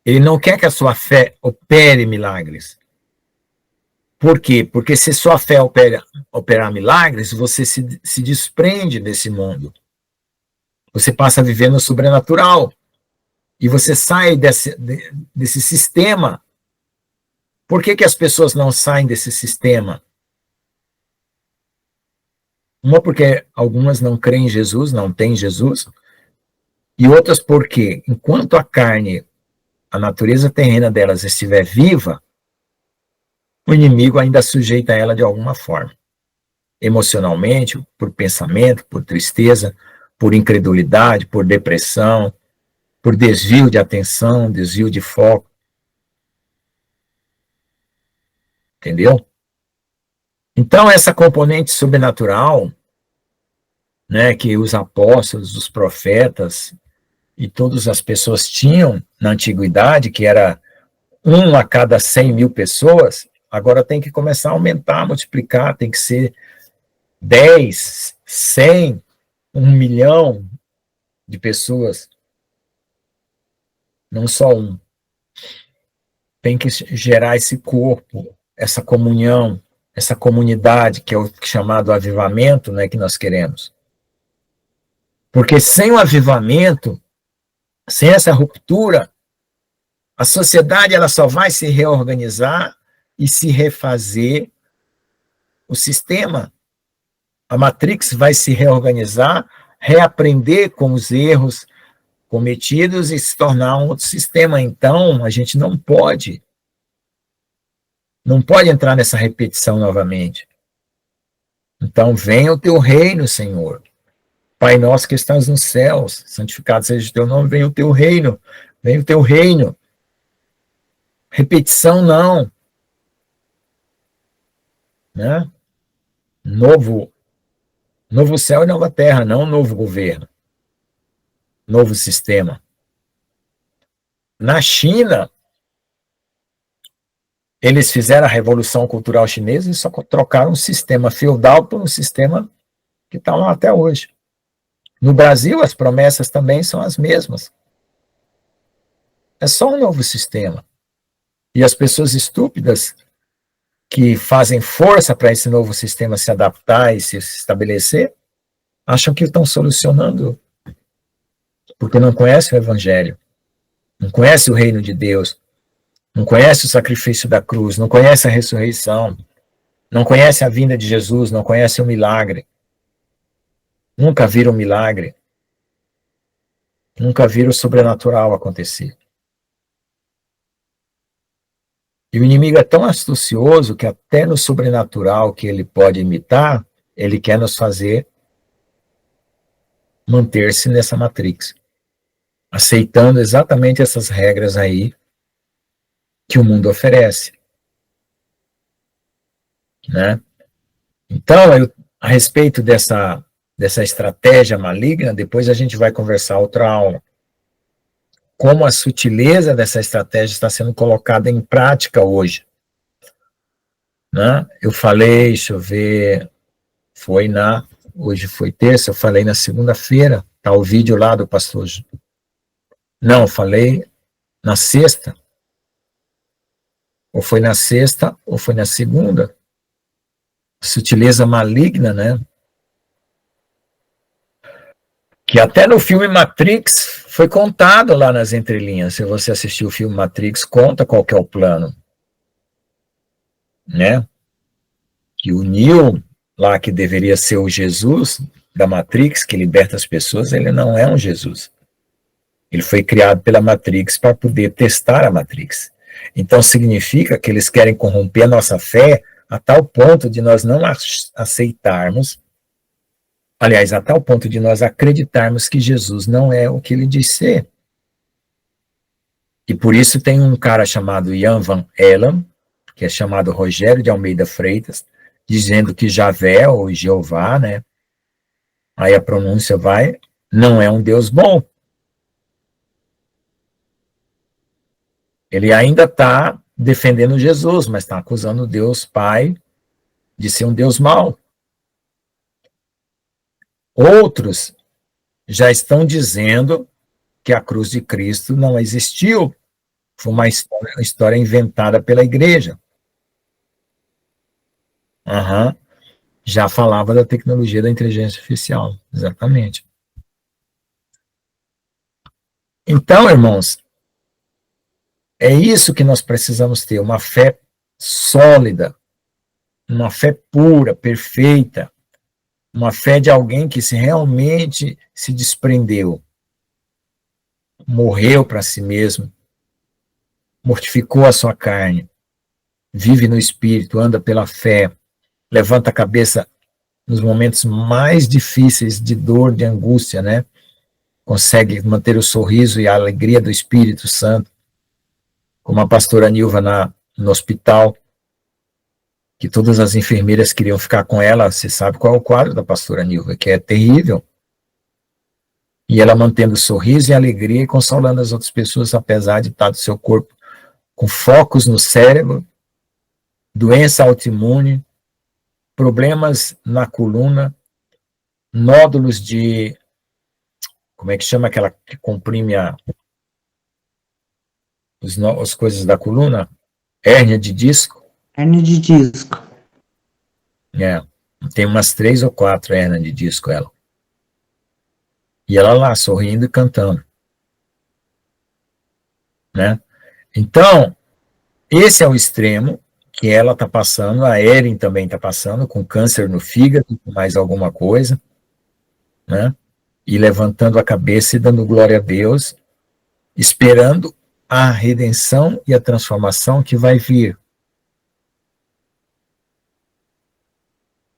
Ele não quer que a sua fé opere milagres. Por quê? Porque se sua fé operar milagres, você se desprende desse mundo. Você passa a viver no sobrenatural. E você sai desse sistema. Por que as pessoas não saem desse sistema? Uma porque algumas não creem em Jesus, não têm Jesus. E outras porque, enquanto a carne, a natureza terrena delas estiver viva, o inimigo ainda sujeita ela de alguma forma. Emocionalmente, por pensamento, por tristeza, por incredulidade, por depressão, por desvio de atenção, desvio de foco. Entendeu? Então, essa componente sobrenatural, né, que os apóstolos, os profetas e todas as pessoas tinham na antiguidade, que era 1 a cada 100 mil pessoas, agora tem que começar a aumentar, multiplicar, tem que ser 10, 100, 1 milhão de pessoas, não só um. Tem que gerar esse corpo, essa comunhão, essa comunidade, que é o chamado avivamento, né, que nós queremos. Porque sem o avivamento, sem essa ruptura, a sociedade ela só vai se reorganizar e se refazer o sistema. A Matrix vai se reorganizar, reaprender com os erros cometidos e se tornar um outro sistema. Então, a gente não pode entrar nessa repetição novamente. Então, venha o teu reino, Senhor. Pai nosso que estás nos céus, santificado seja o teu nome, venha o teu reino, venha o teu reino. Repetição não. Né? Novo céu e nova terra, não novo governo. Novo sistema. Na China, Eles fizeram a Revolução Cultural Chinesa e só trocaram um sistema feudal por um sistema que está lá até hoje. No Brasil, as promessas também são as mesmas. É só um novo sistema. E as pessoas estúpidas que fazem força para esse novo sistema se adaptar e se estabelecer, acham que estão solucionando, porque não conhecem o Evangelho, não conhecem o reino de Deus, não conhecem o sacrifício da cruz, não conhecem a ressurreição, não conhecem a vinda de Jesus, não conhecem o milagre. Nunca viram o milagre. Nunca viram o sobrenatural acontecer. E o inimigo é tão astucioso que até no sobrenatural que ele pode imitar, ele quer nos fazer manter-se nessa matrix, aceitando exatamente essas regras aí que o mundo oferece, né? Então, a respeito dessa estratégia maligna, depois a gente vai conversar outra aula. Como a sutileza dessa estratégia está sendo colocada em prática hoje, né? Eu falei, deixa eu ver, hoje foi terça, eu falei na segunda-feira, tá o vídeo lá do pastor. Não, eu falei na sexta. Ou foi na sexta, ou foi na segunda. Sutileza maligna, né? Que até no filme Matrix foi contado lá nas entrelinhas. Se você assistiu o filme Matrix, conta qual que é o plano, né? Que o Neo, lá que deveria ser o Jesus da Matrix, que liberta as pessoas, ele não é um Jesus. Ele foi criado pela Matrix para poder testar a Matrix. Então significa que eles querem corromper a nossa fé a tal ponto de nós não aceitarmos, aliás, a tal ponto de nós acreditarmos que Jesus não é o que ele diz ser. E por isso tem um cara chamado Jan Van Ellen, que é chamado Rogério de Almeida Freitas, dizendo que Javé, ou Jeová, né? Aí a pronúncia não é um Deus bom. Ele ainda está defendendo Jesus, mas está acusando o Deus Pai de ser um Deus mau. Outros já estão dizendo que a cruz de Cristo não existiu. Foi uma história inventada pela igreja. Já falava da tecnologia da inteligência artificial, exatamente. Então, irmãos, é isso que nós precisamos ter, uma fé sólida, uma fé pura, perfeita, uma fé de alguém que realmente se desprendeu, morreu para si mesmo, mortificou a sua carne, vive no Espírito, anda pela fé, levanta a cabeça nos momentos mais difíceis de dor, de angústia, né? Consegue manter o sorriso e a alegria do Espírito Santo, como a pastora Nilva no hospital, que todas as enfermeiras queriam ficar com ela. Você sabe qual é o quadro da pastora Nilva, que é terrível. E ela mantendo o sorriso e a alegria e consolando as outras pessoas, apesar de estar do seu corpo com focos no cérebro, doença autoimune, problemas na coluna, nódulos de... Como é que chama aquela que comprime as coisas da coluna? Hérnia de disco. Hérnia de disco. Tem umas 3 ou 4 hérnias de disco, ela. E ela lá, sorrindo e cantando. Né? Então, esse é o extremo que ela está passando, a Erin também está passando, com câncer no fígado, com mais alguma coisa, né? E levantando a cabeça e dando glória a Deus, esperando a redenção e a transformação que vai vir.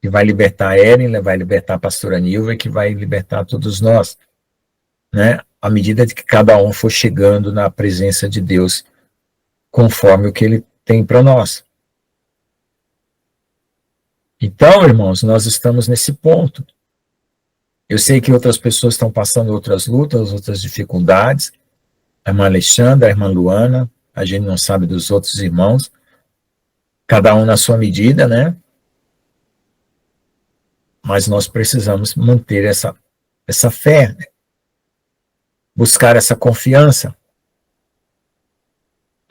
Que vai libertar a Erin, vai libertar a pastora Nilva, e que vai libertar todos nós, né? À medida que cada um for chegando na presença de Deus, conforme o que Ele tem para nós. Então, irmãos, nós estamos nesse ponto. Eu sei que outras pessoas estão passando outras lutas, outras dificuldades. A irmã Alexandra, a irmã Luana, a gente não sabe dos outros irmãos, cada um na sua medida, né? Mas nós precisamos manter essa fé, buscar essa confiança,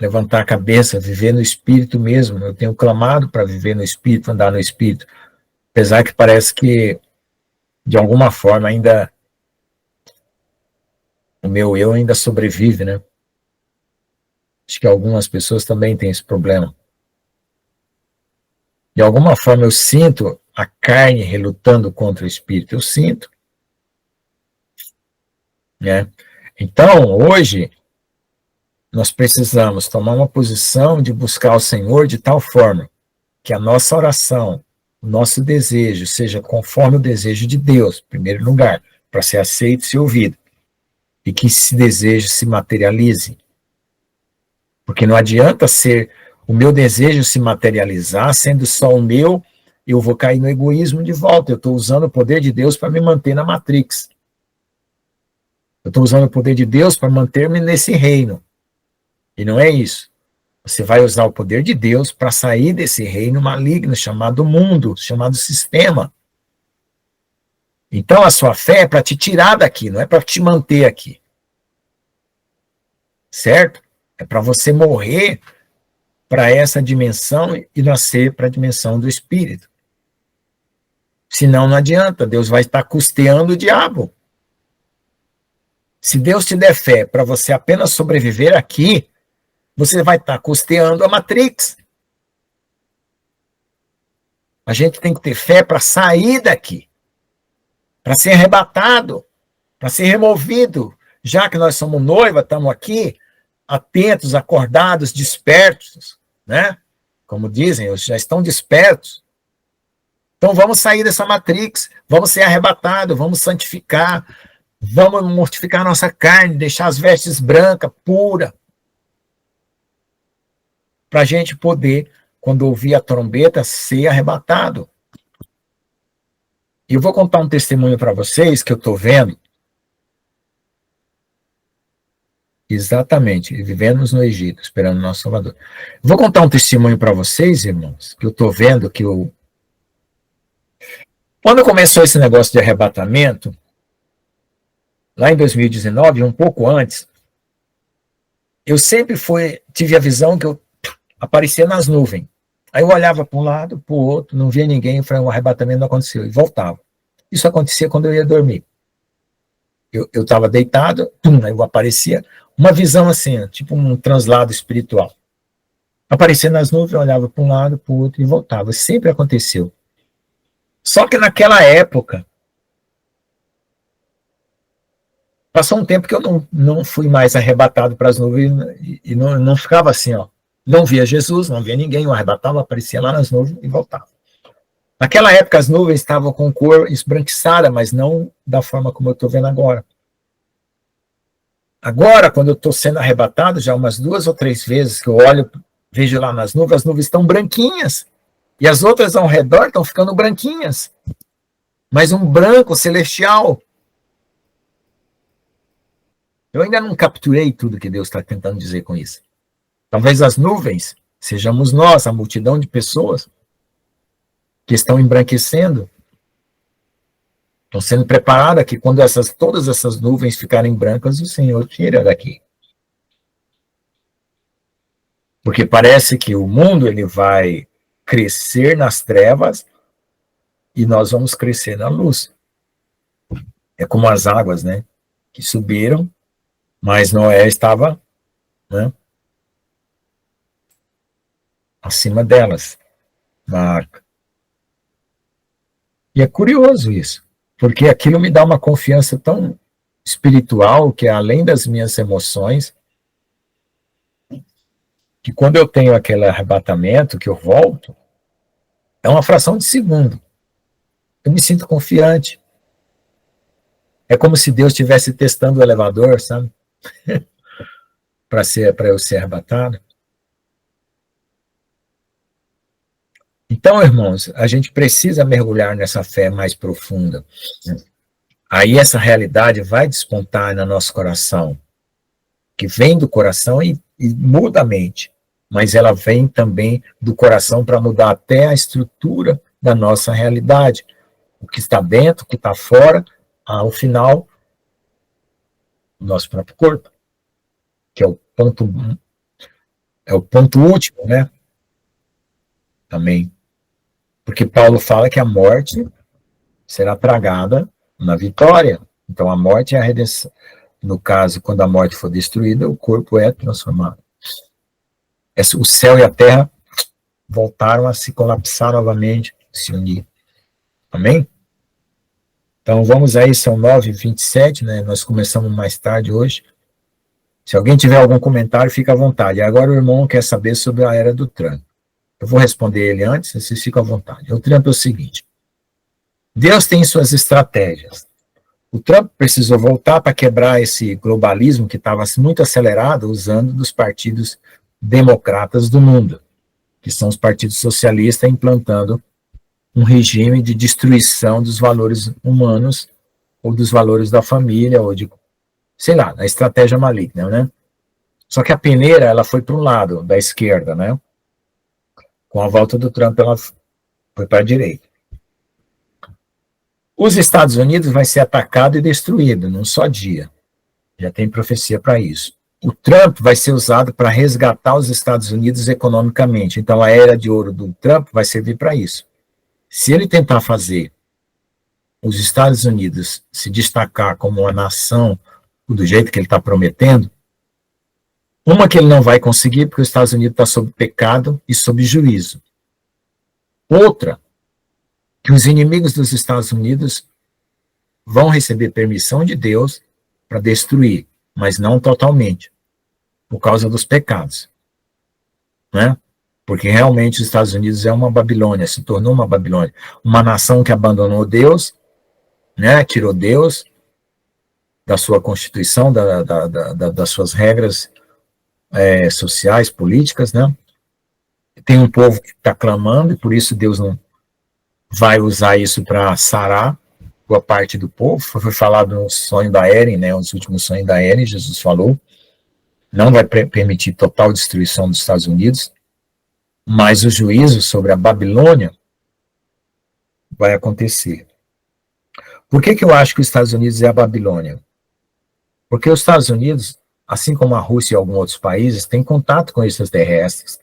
levantar a cabeça, viver no Espírito mesmo. Eu tenho clamado para viver no Espírito, andar no Espírito, apesar que parece que, de alguma forma, ainda o meu eu ainda sobrevive, né? Acho que algumas pessoas também têm esse problema. De alguma forma eu sinto a carne relutando contra o Espírito, eu sinto. Né? Então, hoje, nós precisamos tomar uma posição de buscar o Senhor de tal forma que a nossa oração, o nosso desejo, seja conforme o desejo de Deus, em primeiro lugar, para ser aceito e ser ouvido. E que esse desejo se materialize. Porque não adianta ser o meu desejo se materializar, sendo só o meu, eu vou cair no egoísmo de volta. Eu estou usando o poder de Deus para me manter na Matrix. Eu estou usando o poder de Deus para manter-me nesse reino. E não é isso. Você vai usar o poder de Deus para sair desse reino maligno chamado mundo, chamado sistema. Então a sua fé é para te tirar daqui, não é para te manter aqui. Certo? É para você morrer para essa dimensão e nascer para a dimensão do Espírito. Senão não adianta, Deus vai estar custeando o diabo. Se Deus te der fé para você apenas sobreviver aqui, você vai estar custeando a Matrix. A gente tem que ter fé para sair daqui, para ser arrebatado, para ser removido. Já que nós somos noiva, estamos aqui, atentos, acordados, despertos, né? Como dizem, já estão despertos. Então vamos sair dessa Matrix, vamos ser arrebatados, vamos santificar, vamos mortificar nossa carne, deixar as vestes brancas, puras, para a gente poder, quando ouvir a trombeta, ser arrebatado. E eu vou contar um testemunho para vocês que eu estou vendo. Exatamente, vivemos no Egito, esperando o nosso Salvador. Vou contar um testemunho para vocês, irmãos, que eu estou vendo que quando começou esse negócio de arrebatamento, lá em 2019, um pouco antes, eu sempre tive a visão que eu aparecia nas nuvens. Aí eu olhava para um lado, para o outro, não via ninguém, eu falei, o arrebatamento não aconteceu, e voltava. Isso acontecia quando eu ia dormir. Eu estava deitado, aí eu aparecia, uma visão assim, tipo um translado espiritual. Aparecia nas nuvens, eu olhava para um lado, para o outro e voltava. Sempre aconteceu. Só que naquela época, passou um tempo que eu não fui mais arrebatado para as nuvens e não ficava assim, ó. Não via Jesus, não via ninguém, eu arrebatava, aparecia lá nas nuvens e voltava. Naquela época as nuvens estavam com cor esbranquiçada, mas não da forma como eu estou vendo agora. Agora, quando eu estou sendo arrebatado, já umas 2 ou 3 vezes que eu olho, vejo lá nas nuvens, as nuvens estão branquinhas. E as outras ao redor estão ficando branquinhas. Mas um branco celestial. Eu ainda não capturei tudo que Deus está tentando dizer com isso. Talvez as nuvens sejamos nós, a multidão de pessoas que estão embranquecendo. Estão sendo preparadas que quando todas essas nuvens ficarem brancas, o Senhor tira daqui. Porque parece que o mundo ele vai crescer nas trevas e nós vamos crescer na luz. É como as águas, né? Que subiram, mas Noé estava, né, acima delas, na arca. E é curioso isso, porque aquilo me dá uma confiança tão espiritual, que é além das minhas emoções, que quando eu tenho aquele arrebatamento, que eu volto, é uma fração de segundo. Eu me sinto confiante. É como se Deus estivesse testando o elevador, sabe? para eu ser arrebatado. Então, irmãos, a gente precisa mergulhar nessa fé mais profunda. Aí essa realidade vai despontar no nosso coração, que vem do coração e muda a mente. mas ela vem também do coração para mudar até a estrutura da nossa realidade. O que está dentro, o que está fora, ao final, o nosso próprio corpo, que é o ponto último, né? Também. Porque Paulo fala que a morte será tragada na vitória. Então, a morte é a redenção. No caso, quando a morte for destruída, o corpo é transformado. O céu e a terra voltaram a se colapsar novamente, se unir. Amém? Então, vamos aí, são 9h27, né? Nós começamos mais tarde hoje. Se alguém tiver algum comentário, fica à vontade. Agora o irmão quer saber sobre a era do Trump. Eu vou responder ele antes, vocês ficam à vontade. O Trump é o seguinte: Deus tem suas estratégias. O Trump precisou voltar para quebrar esse globalismo que estava muito acelerado, usando dos partidos democratas do mundo, que são os partidos socialistas, implantando um regime de destruição dos valores humanos, ou dos valores da família, ou de, sei lá, a estratégia maligna, né? Só que a peneira, ela foi para um lado, da esquerda, né? Com a volta do Trump, ela foi para a direita. Os Estados Unidos vai ser atacado e destruído num só dia. Já tem profecia para isso. O Trump vai ser usado para resgatar os Estados Unidos economicamente. Então, a era de ouro do Trump vai servir para isso. Se ele tentar fazer os Estados Unidos se destacar como uma nação do jeito que ele está prometendo, uma que ele não vai conseguir, porque os Estados Unidos está sob pecado e sob juízo. Outra, que os inimigos dos Estados Unidos vão receber permissão de Deus para destruir, mas não totalmente, por causa dos pecados, né? Porque realmente os Estados Unidos é uma Babilônia, se tornou uma Babilônia, uma nação que abandonou Deus, né? Tirou Deus da sua Constituição, das suas regras sociais, políticas, né? Tem um povo que está clamando, e por isso Deus não vai usar isso para sarar boa parte do povo. Foi falado no sonho da Eren, né, os últimos sonhos da Eren, Jesus falou, não vai permitir total destruição dos Estados Unidos, mas o juízo sobre a Babilônia vai acontecer. Por que eu acho que os Estados Unidos é a Babilônia? Porque os Estados Unidos, assim como a Rússia e alguns outros países, têm contato com extraterrestres,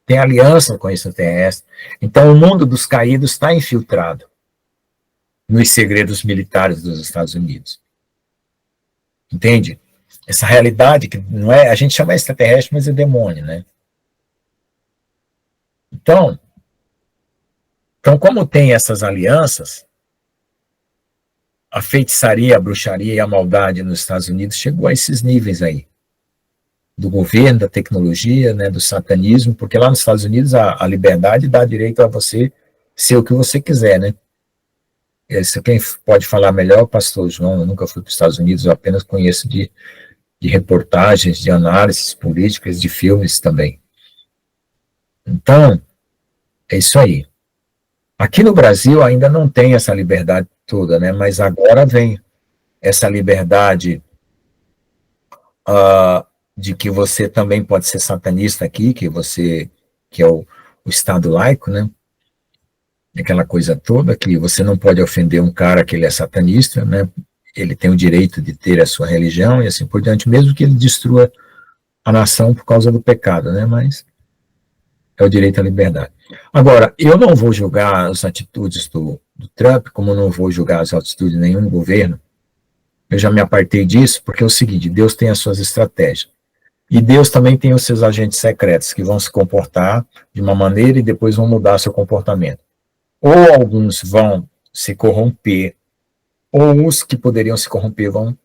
tem aliança com extraterrestres. Então, o mundo dos caídos está infiltrado nos segredos militares dos Estados Unidos. Entende? Essa realidade que não é, a gente chama extraterrestre, mas é demônio, né? Então, como tem essas alianças, a feitiçaria, a bruxaria e a maldade nos Estados Unidos chegou a esses níveis aí. Do governo, da tecnologia, né, do satanismo, porque lá nos Estados Unidos a liberdade dá direito a você ser o que você quiser, né? Quem pode falar melhor é o pastor João. Eu nunca fui para os Estados Unidos, eu apenas conheço de reportagens, de análises políticas, de filmes também. Então, é isso aí. Aqui no Brasil ainda não tem essa liberdade toda, né? Mas agora vem essa liberdade de que você também pode ser satanista aqui, que é o Estado laico, né? Aquela coisa toda, que você não pode ofender um cara que ele é satanista, né? Ele tem o direito de ter a sua religião e assim por diante, mesmo que ele destrua a nação por causa do pecado, né? Mas é o direito à liberdade. Agora, eu não vou julgar as atitudes do Trump, como não vou julgar as atitudes de nenhum governo. Eu já me apartei disso, porque é o seguinte: Deus tem as suas estratégias. E Deus também tem os seus agentes secretos, que vão se comportar de uma maneira e depois vão mudar seu comportamento. Ou alguns vão se corromper, ou os que poderiam se corromper vão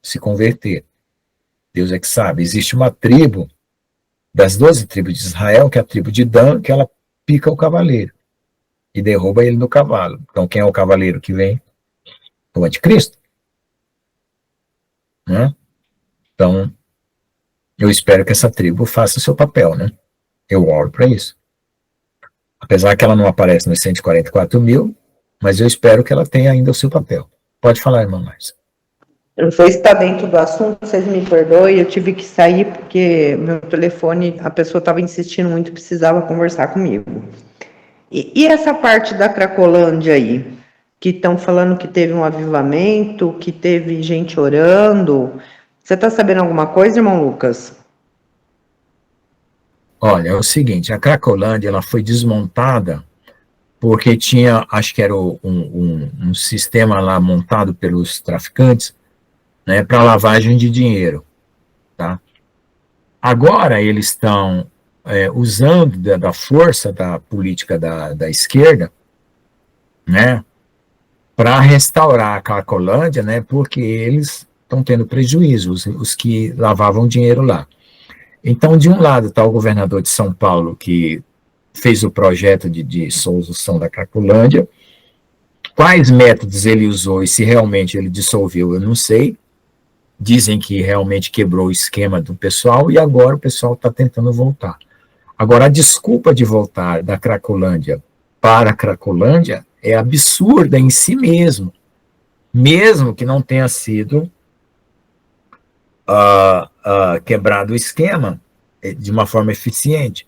se converter. Deus é que sabe. Existe uma tribo, das 12 tribos de Israel, que é a tribo de Dan, que ela pica o cavaleiro e derruba ele no cavalo. Então, quem é o cavaleiro que vem? O anticristo. Né? Então, eu espero que essa tribo faça o seu papel, né? Eu oro para isso. Apesar que ela não aparece nos 144 mil, mas eu espero que ela tenha ainda o seu papel. Pode falar, irmã Márcia. Eu não sei se está dentro do assunto, vocês me perdoem, eu tive que sair porque meu telefone, a pessoa estava insistindo muito, precisava conversar comigo. E essa parte da Cracolândia aí, que estão falando que teve um avivamento, que teve gente orando, você está sabendo alguma coisa, irmão Lucas? Olha, é o seguinte, a Cracolândia ela foi desmontada porque tinha, acho que era um sistema lá montado pelos traficantes, né, para lavagem de dinheiro, tá? Agora eles estão usando da força da política da esquerda, né, para restaurar a Cracolândia, né, porque eles estão tendo prejuízo, os que lavavam dinheiro lá. Então, de um lado está o governador de São Paulo, que fez o projeto de solução da Cracolândia. Quais métodos ele usou e se realmente ele dissolveu, eu não sei. Dizem que realmente quebrou o esquema do pessoal e agora o pessoal está tentando voltar. Agora, a desculpa de voltar da Cracolândia para a Cracolândia é absurda em si mesmo que não tenha sido quebrado o esquema de uma forma eficiente.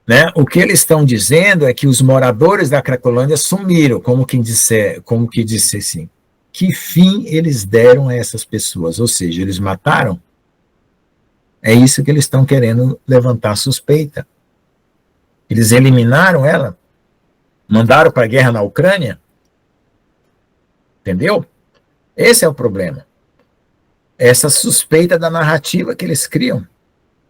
Né? O que eles estão dizendo é que os moradores da Cracolândia sumiram, como que disse assim, que fim eles deram a essas pessoas, ou seja, eles mataram? É isso que eles estão querendo levantar suspeita. Eles eliminaram ela? Mandaram para a guerra na Ucrânia? Entendeu? Esse é o problema. Essa suspeita da narrativa que eles criam.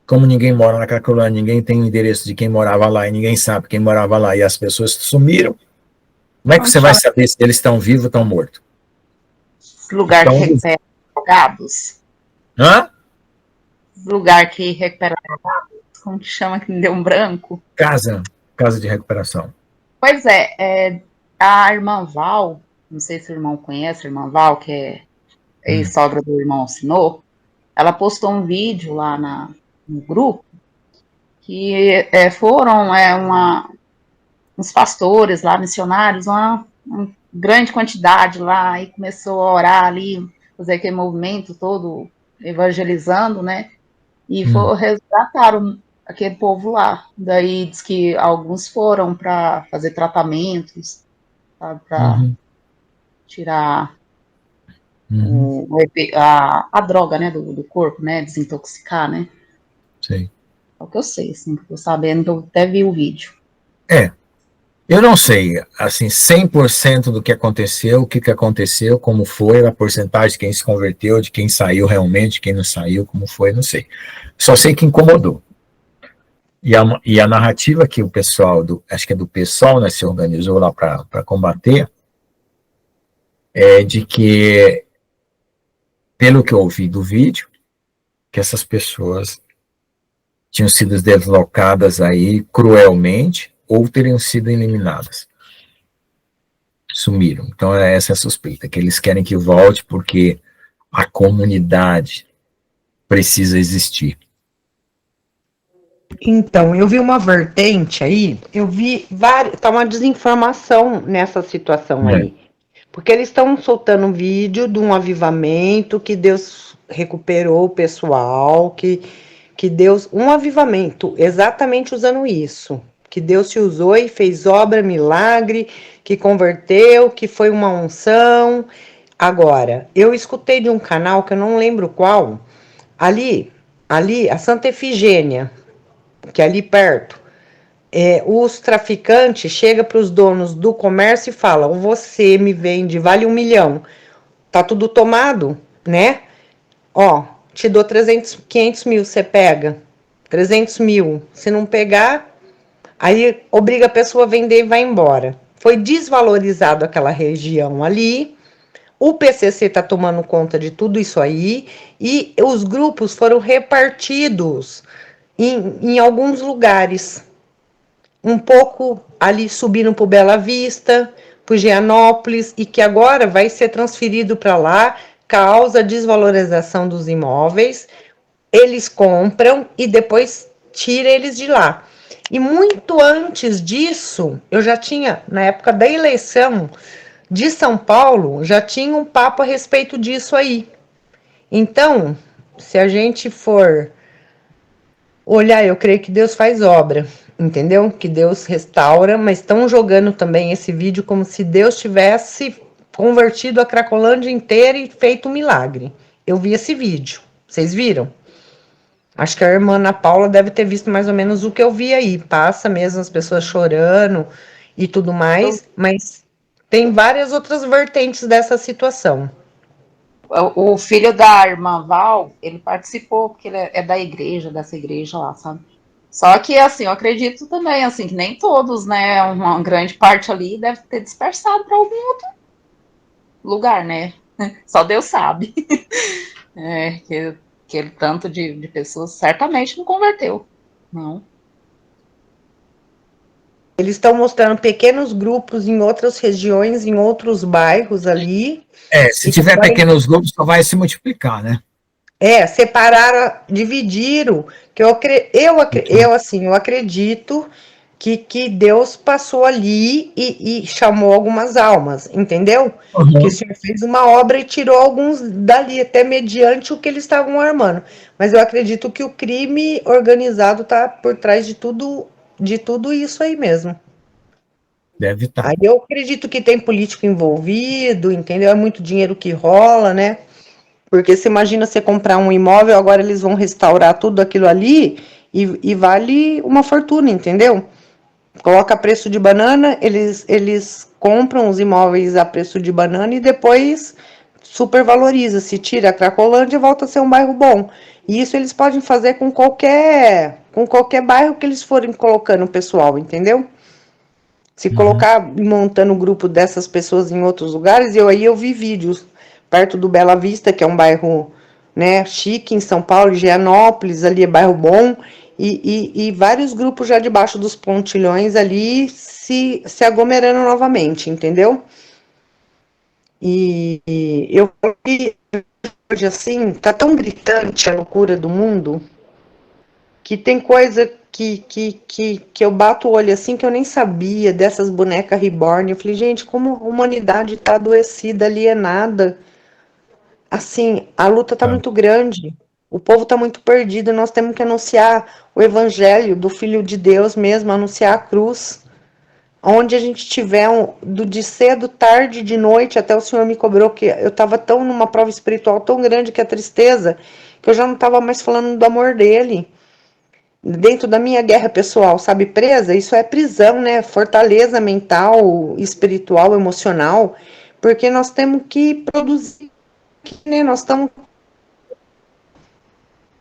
Como ninguém mora na Cracolândia, ninguém tem o endereço de quem morava lá, e ninguém sabe quem morava lá, e as pessoas sumiram, como é que você vai saber se eles estão vivos ou estão mortos? Lugar que recupera advogados? Hã? Lugar que recupera advogados? Como que chama que me deu um branco? Casa de recuperação. Pois é, a irmã Val, não sei se o irmão conhece a irmã Val, que é ex-sogra do irmão Sinô, ela postou um vídeo lá no grupo, que foram uns pastores lá, missionários, uma grande quantidade lá, e começou a orar ali, fazer aquele movimento todo, evangelizando, né, e resgataram aquele povo lá. Daí diz que alguns foram para fazer tratamentos, para tirar a droga, né, do corpo, né, desintoxicar, né. Sim. É o que eu sei, assim, tô sabendo que eu até vi o vídeo. Eu não sei, assim, 100% do que aconteceu, o que aconteceu, como foi, a porcentagem de quem se converteu, de quem saiu realmente, quem não saiu, como foi, não sei. Só sei que incomodou. E a narrativa que o pessoal, acho que é do PSOL, né, se organizou lá para combater, é de que, pelo que eu ouvi do vídeo, que essas pessoas tinham sido deslocadas aí cruelmente ou teriam sido eliminadas. Sumiram. Então, essa é a suspeita, que eles querem que volte porque a comunidade precisa existir. Então, eu vi uma vertente aí, tá uma desinformação nessa situação aí. Porque eles estão soltando um vídeo de um avivamento, que Deus recuperou o pessoal, que Deus, um avivamento, exatamente usando isso, que Deus se usou e fez obra, milagre, que converteu, que foi uma unção. Agora, eu escutei de um canal, que eu não lembro qual, ali, a Santa Efigênia, que é ali perto, os traficantes chegam para os donos do comércio e falam, você me vende, vale 1 milhão, tá tudo tomado, né? Ó, te dou 500 mil, você pega, 300 mil, se não pegar, aí obriga a pessoa a vender e vai embora. Foi desvalorizado aquela região ali, o PCC está tomando conta de tudo isso aí, e os grupos foram repartidos em alguns lugares, um pouco ali subindo para o Bela Vista, para o Gianópolis, e que agora vai ser transferido para lá, causa desvalorização dos imóveis, eles compram e depois tira eles de lá. E muito antes disso, eu já tinha, na época da eleição de São Paulo já tinha um papo a respeito disso aí. Então, se a gente for olhar, eu creio que Deus faz obra, entendeu? Que Deus restaura, mas estão jogando também esse vídeo como se Deus tivesse convertido a Cracolândia inteira e feito um milagre. Eu vi esse vídeo. Vocês viram? Acho que a irmã Ana Paula deve ter visto mais ou menos o que eu vi aí. Passa mesmo as pessoas chorando e tudo mais, mas tem várias outras vertentes dessa situação. O filho da irmã Val, ele participou, porque ele é da igreja, dessa igreja lá, sabe? Só que, assim, eu acredito também, assim, que nem todos, né? Uma grande parte ali deve ter dispersado para algum outro lugar, né? Só Deus sabe. Que aquele tanto de pessoas certamente não converteu, não. Eles estão mostrando pequenos grupos em outras regiões, em outros bairros ali. Se tiver pequenos grupos, só vai se multiplicar, né? Separaram, dividiram, que eu acredito que Deus passou ali e chamou algumas almas, entendeu? Uhum. Que o Senhor fez uma obra e tirou alguns dali, até mediante o que eles estavam armando. Mas eu acredito que o crime organizado está por trás de tudo isso aí mesmo. Deve estar. Aí eu acredito que tem político envolvido, entendeu? É muito dinheiro que rola, né? Porque você imagina você comprar um imóvel, agora eles vão restaurar tudo aquilo ali e vale uma fortuna, entendeu? Coloca preço de banana, eles compram os imóveis a preço de banana e depois supervaloriza. Se tira a Cracolândia, volta a ser um bairro bom. E isso eles podem fazer com qualquer bairro que eles forem colocando o pessoal, entendeu? Se colocar montando um grupo dessas pessoas em outros lugares, eu vi vídeos perto do Bela Vista, que é um bairro, né, chique em São Paulo, Gianópolis, ali é bairro bom, e vários grupos já debaixo dos pontilhões ali se aglomerando novamente, entendeu? E eu vi hoje assim, tá tão gritante a loucura do mundo, que tem coisa que eu bato o olho assim que eu nem sabia dessas bonecas reborn. Eu falei, gente, como a humanidade tá adoecida, alienada. Assim, a luta tá muito grande. O povo tá muito perdido. Nós temos que anunciar o evangelho do Filho de Deus mesmo, anunciar a cruz. Onde a gente tiver, de cedo, tarde, de noite, até o Senhor me cobrou que eu tava tão numa prova espiritual tão grande que a tristeza, que eu já não tava mais falando do amor dele. Dentro da minha guerra pessoal, sabe, presa, isso é prisão, né, fortaleza mental, espiritual, emocional, porque nós temos que produzir, né, nós estamos,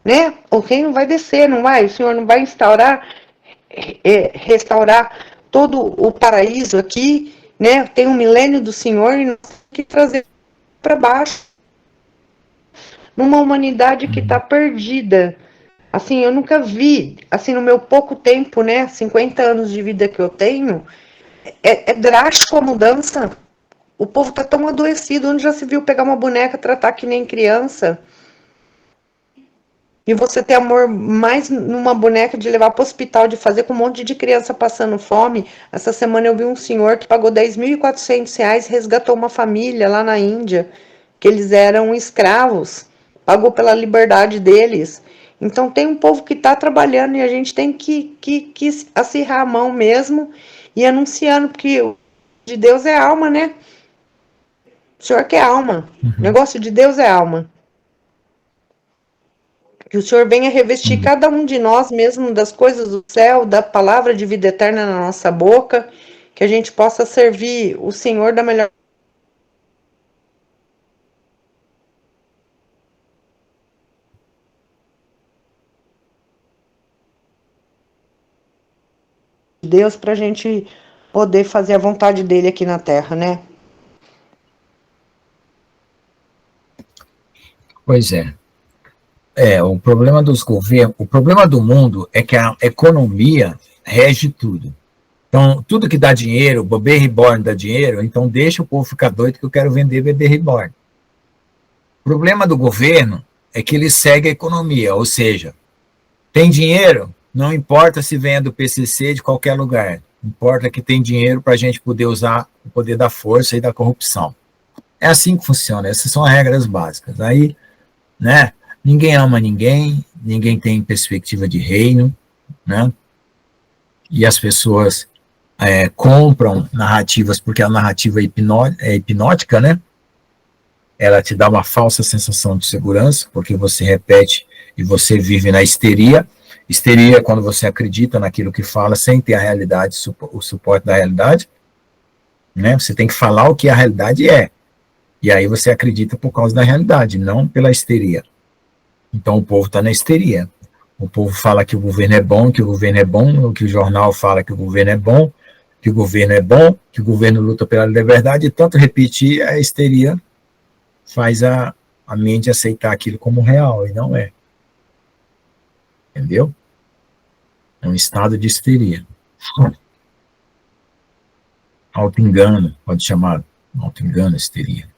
né, o reino vai descer, não vai, o Senhor não vai restaurar todo o paraíso aqui, né, tem um milênio do Senhor e nós temos que trazer para baixo, numa humanidade que está perdida. Assim, eu nunca vi, assim, no meu pouco tempo, né, 50 anos de vida que eu tenho, é drástico a mudança. O povo tá tão adoecido, onde já se viu pegar uma boneca, tratar que nem criança. E você ter amor mais numa boneca de levar para o hospital, de fazer com um monte de criança passando fome. Essa semana eu vi um senhor que pagou R$10.400, resgatou uma família lá na Índia, que eles eram escravos, pagou pela liberdade deles. Então tem um povo que está trabalhando e a gente tem que acirrar a mão mesmo e anunciando, porque o de Deus é alma, né? O Senhor quer alma. O negócio de Deus é alma. Que o Senhor venha revestir cada um de nós mesmo das coisas do céu, da palavra de vida eterna na nossa boca, que a gente possa servir o Senhor da melhor Deus, para a gente poder fazer a vontade dele aqui na terra, né? Pois é. O problema dos governos, o problema do mundo é que a economia rege tudo. Então, tudo que dá dinheiro, bebê reborn dá dinheiro, então deixa o povo ficar doido que eu quero vender bebê reborn. O problema do governo é que ele segue a economia, ou seja, tem dinheiro, não importa se venha do PCC de qualquer lugar, Importa que tem dinheiro para a gente poder usar o poder da força e da corrupção. É assim que funciona, essas são as regras básicas. Aí, né, ninguém ama ninguém, ninguém tem perspectiva de reino, né, e as pessoas compram narrativas, porque a narrativa é hipnótica, né, ela te dá uma falsa sensação de segurança, porque você repete e você vive na histeria. Histeria é quando você acredita naquilo que fala sem ter a realidade, o suporte da realidade, né? Você tem que falar o que a realidade é, e aí você acredita por causa da realidade, não pela histeria. Então o povo está na histeria. O povo fala que o governo é bom, que o governo é bom, que o jornal fala que o governo é bom, que o governo é bom, que o governo luta pela liberdade, e tanto repetir, a histeria faz a mente aceitar aquilo como real, e não é. Entendeu? É um estado de histeria. Auto-engano, pode chamar. Auto-engano, histeria.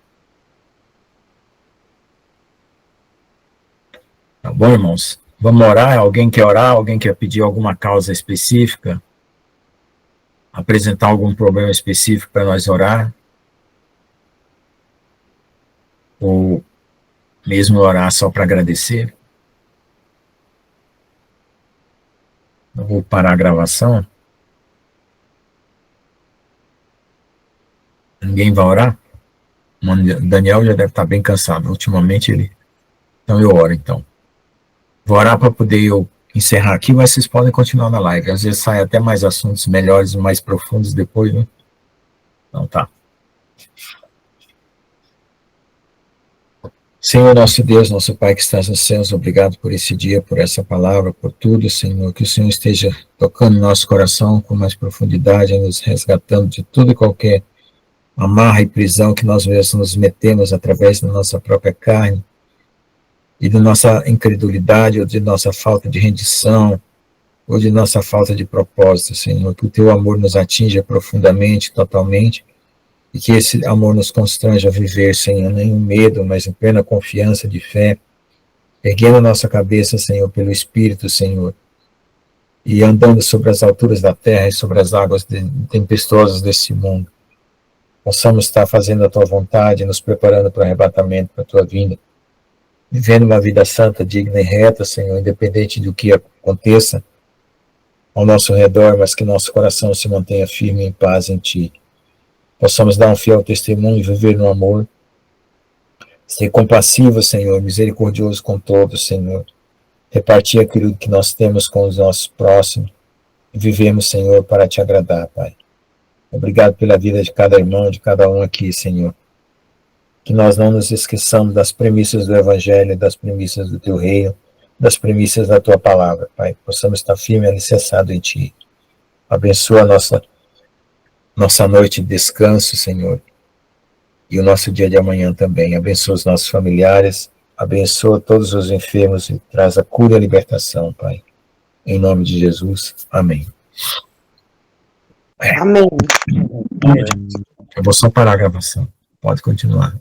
Tá bom, irmãos? Vamos orar? Alguém quer orar? Alguém quer pedir alguma causa específica? Apresentar algum problema específico para nós orar? Ou mesmo orar só para agradecer? Eu vou parar a gravação. Ninguém vai orar? O Daniel já deve estar bem cansado. Ultimamente ele... Então eu oro, então. Vou orar para poder eu encerrar aqui, mas vocês podem continuar na live. Às vezes saem até mais assuntos melhores e mais profundos depois, né? Então tá. Senhor nosso Deus, nosso Pai que estás nos céus, obrigado por esse dia, por essa palavra, por tudo, Senhor, que o Senhor esteja tocando nosso coração com mais profundidade, nos resgatando de tudo e qualquer amarra e prisão que nós mesmos nos metemos através da nossa própria carne e da nossa incredulidade ou de nossa falta de rendição ou de nossa falta de propósito, Senhor, que o teu amor nos atinja profundamente, totalmente, e que esse amor nos constranja a viver sem nenhum medo, mas em plena confiança de fé, erguendo a nossa cabeça, Senhor, pelo Espírito, Senhor, e andando sobre as alturas da terra e sobre as águas tempestuosas desse mundo. Possamos estar fazendo a tua vontade, nos preparando para o arrebatamento, para a tua vinda, vivendo uma vida santa, digna e reta, Senhor, independente do que aconteça ao nosso redor, mas que nosso coração se mantenha firme em paz em ti. Possamos dar um fiel testemunho, viver no amor, ser compassivo, Senhor, misericordioso com todos, Senhor, repartir aquilo que nós temos com os nossos próximos, e vivemos, Senhor, para te agradar, Pai. Obrigado pela vida de cada irmão, de cada um aqui, Senhor. Que nós não nos esqueçamos das premissas do Evangelho, das premissas do teu reino, das premissas da tua palavra, Pai. Possamos estar firme e alicerçado em ti. Abençoa a nossa noite de descanso, Senhor, e o nosso dia de amanhã também. Abençoa os nossos familiares, abençoa todos os enfermos e traz a cura e a libertação, Pai. Em nome de Jesus. Amém. Amém. Eu vou só parar a gravação. Pode continuar.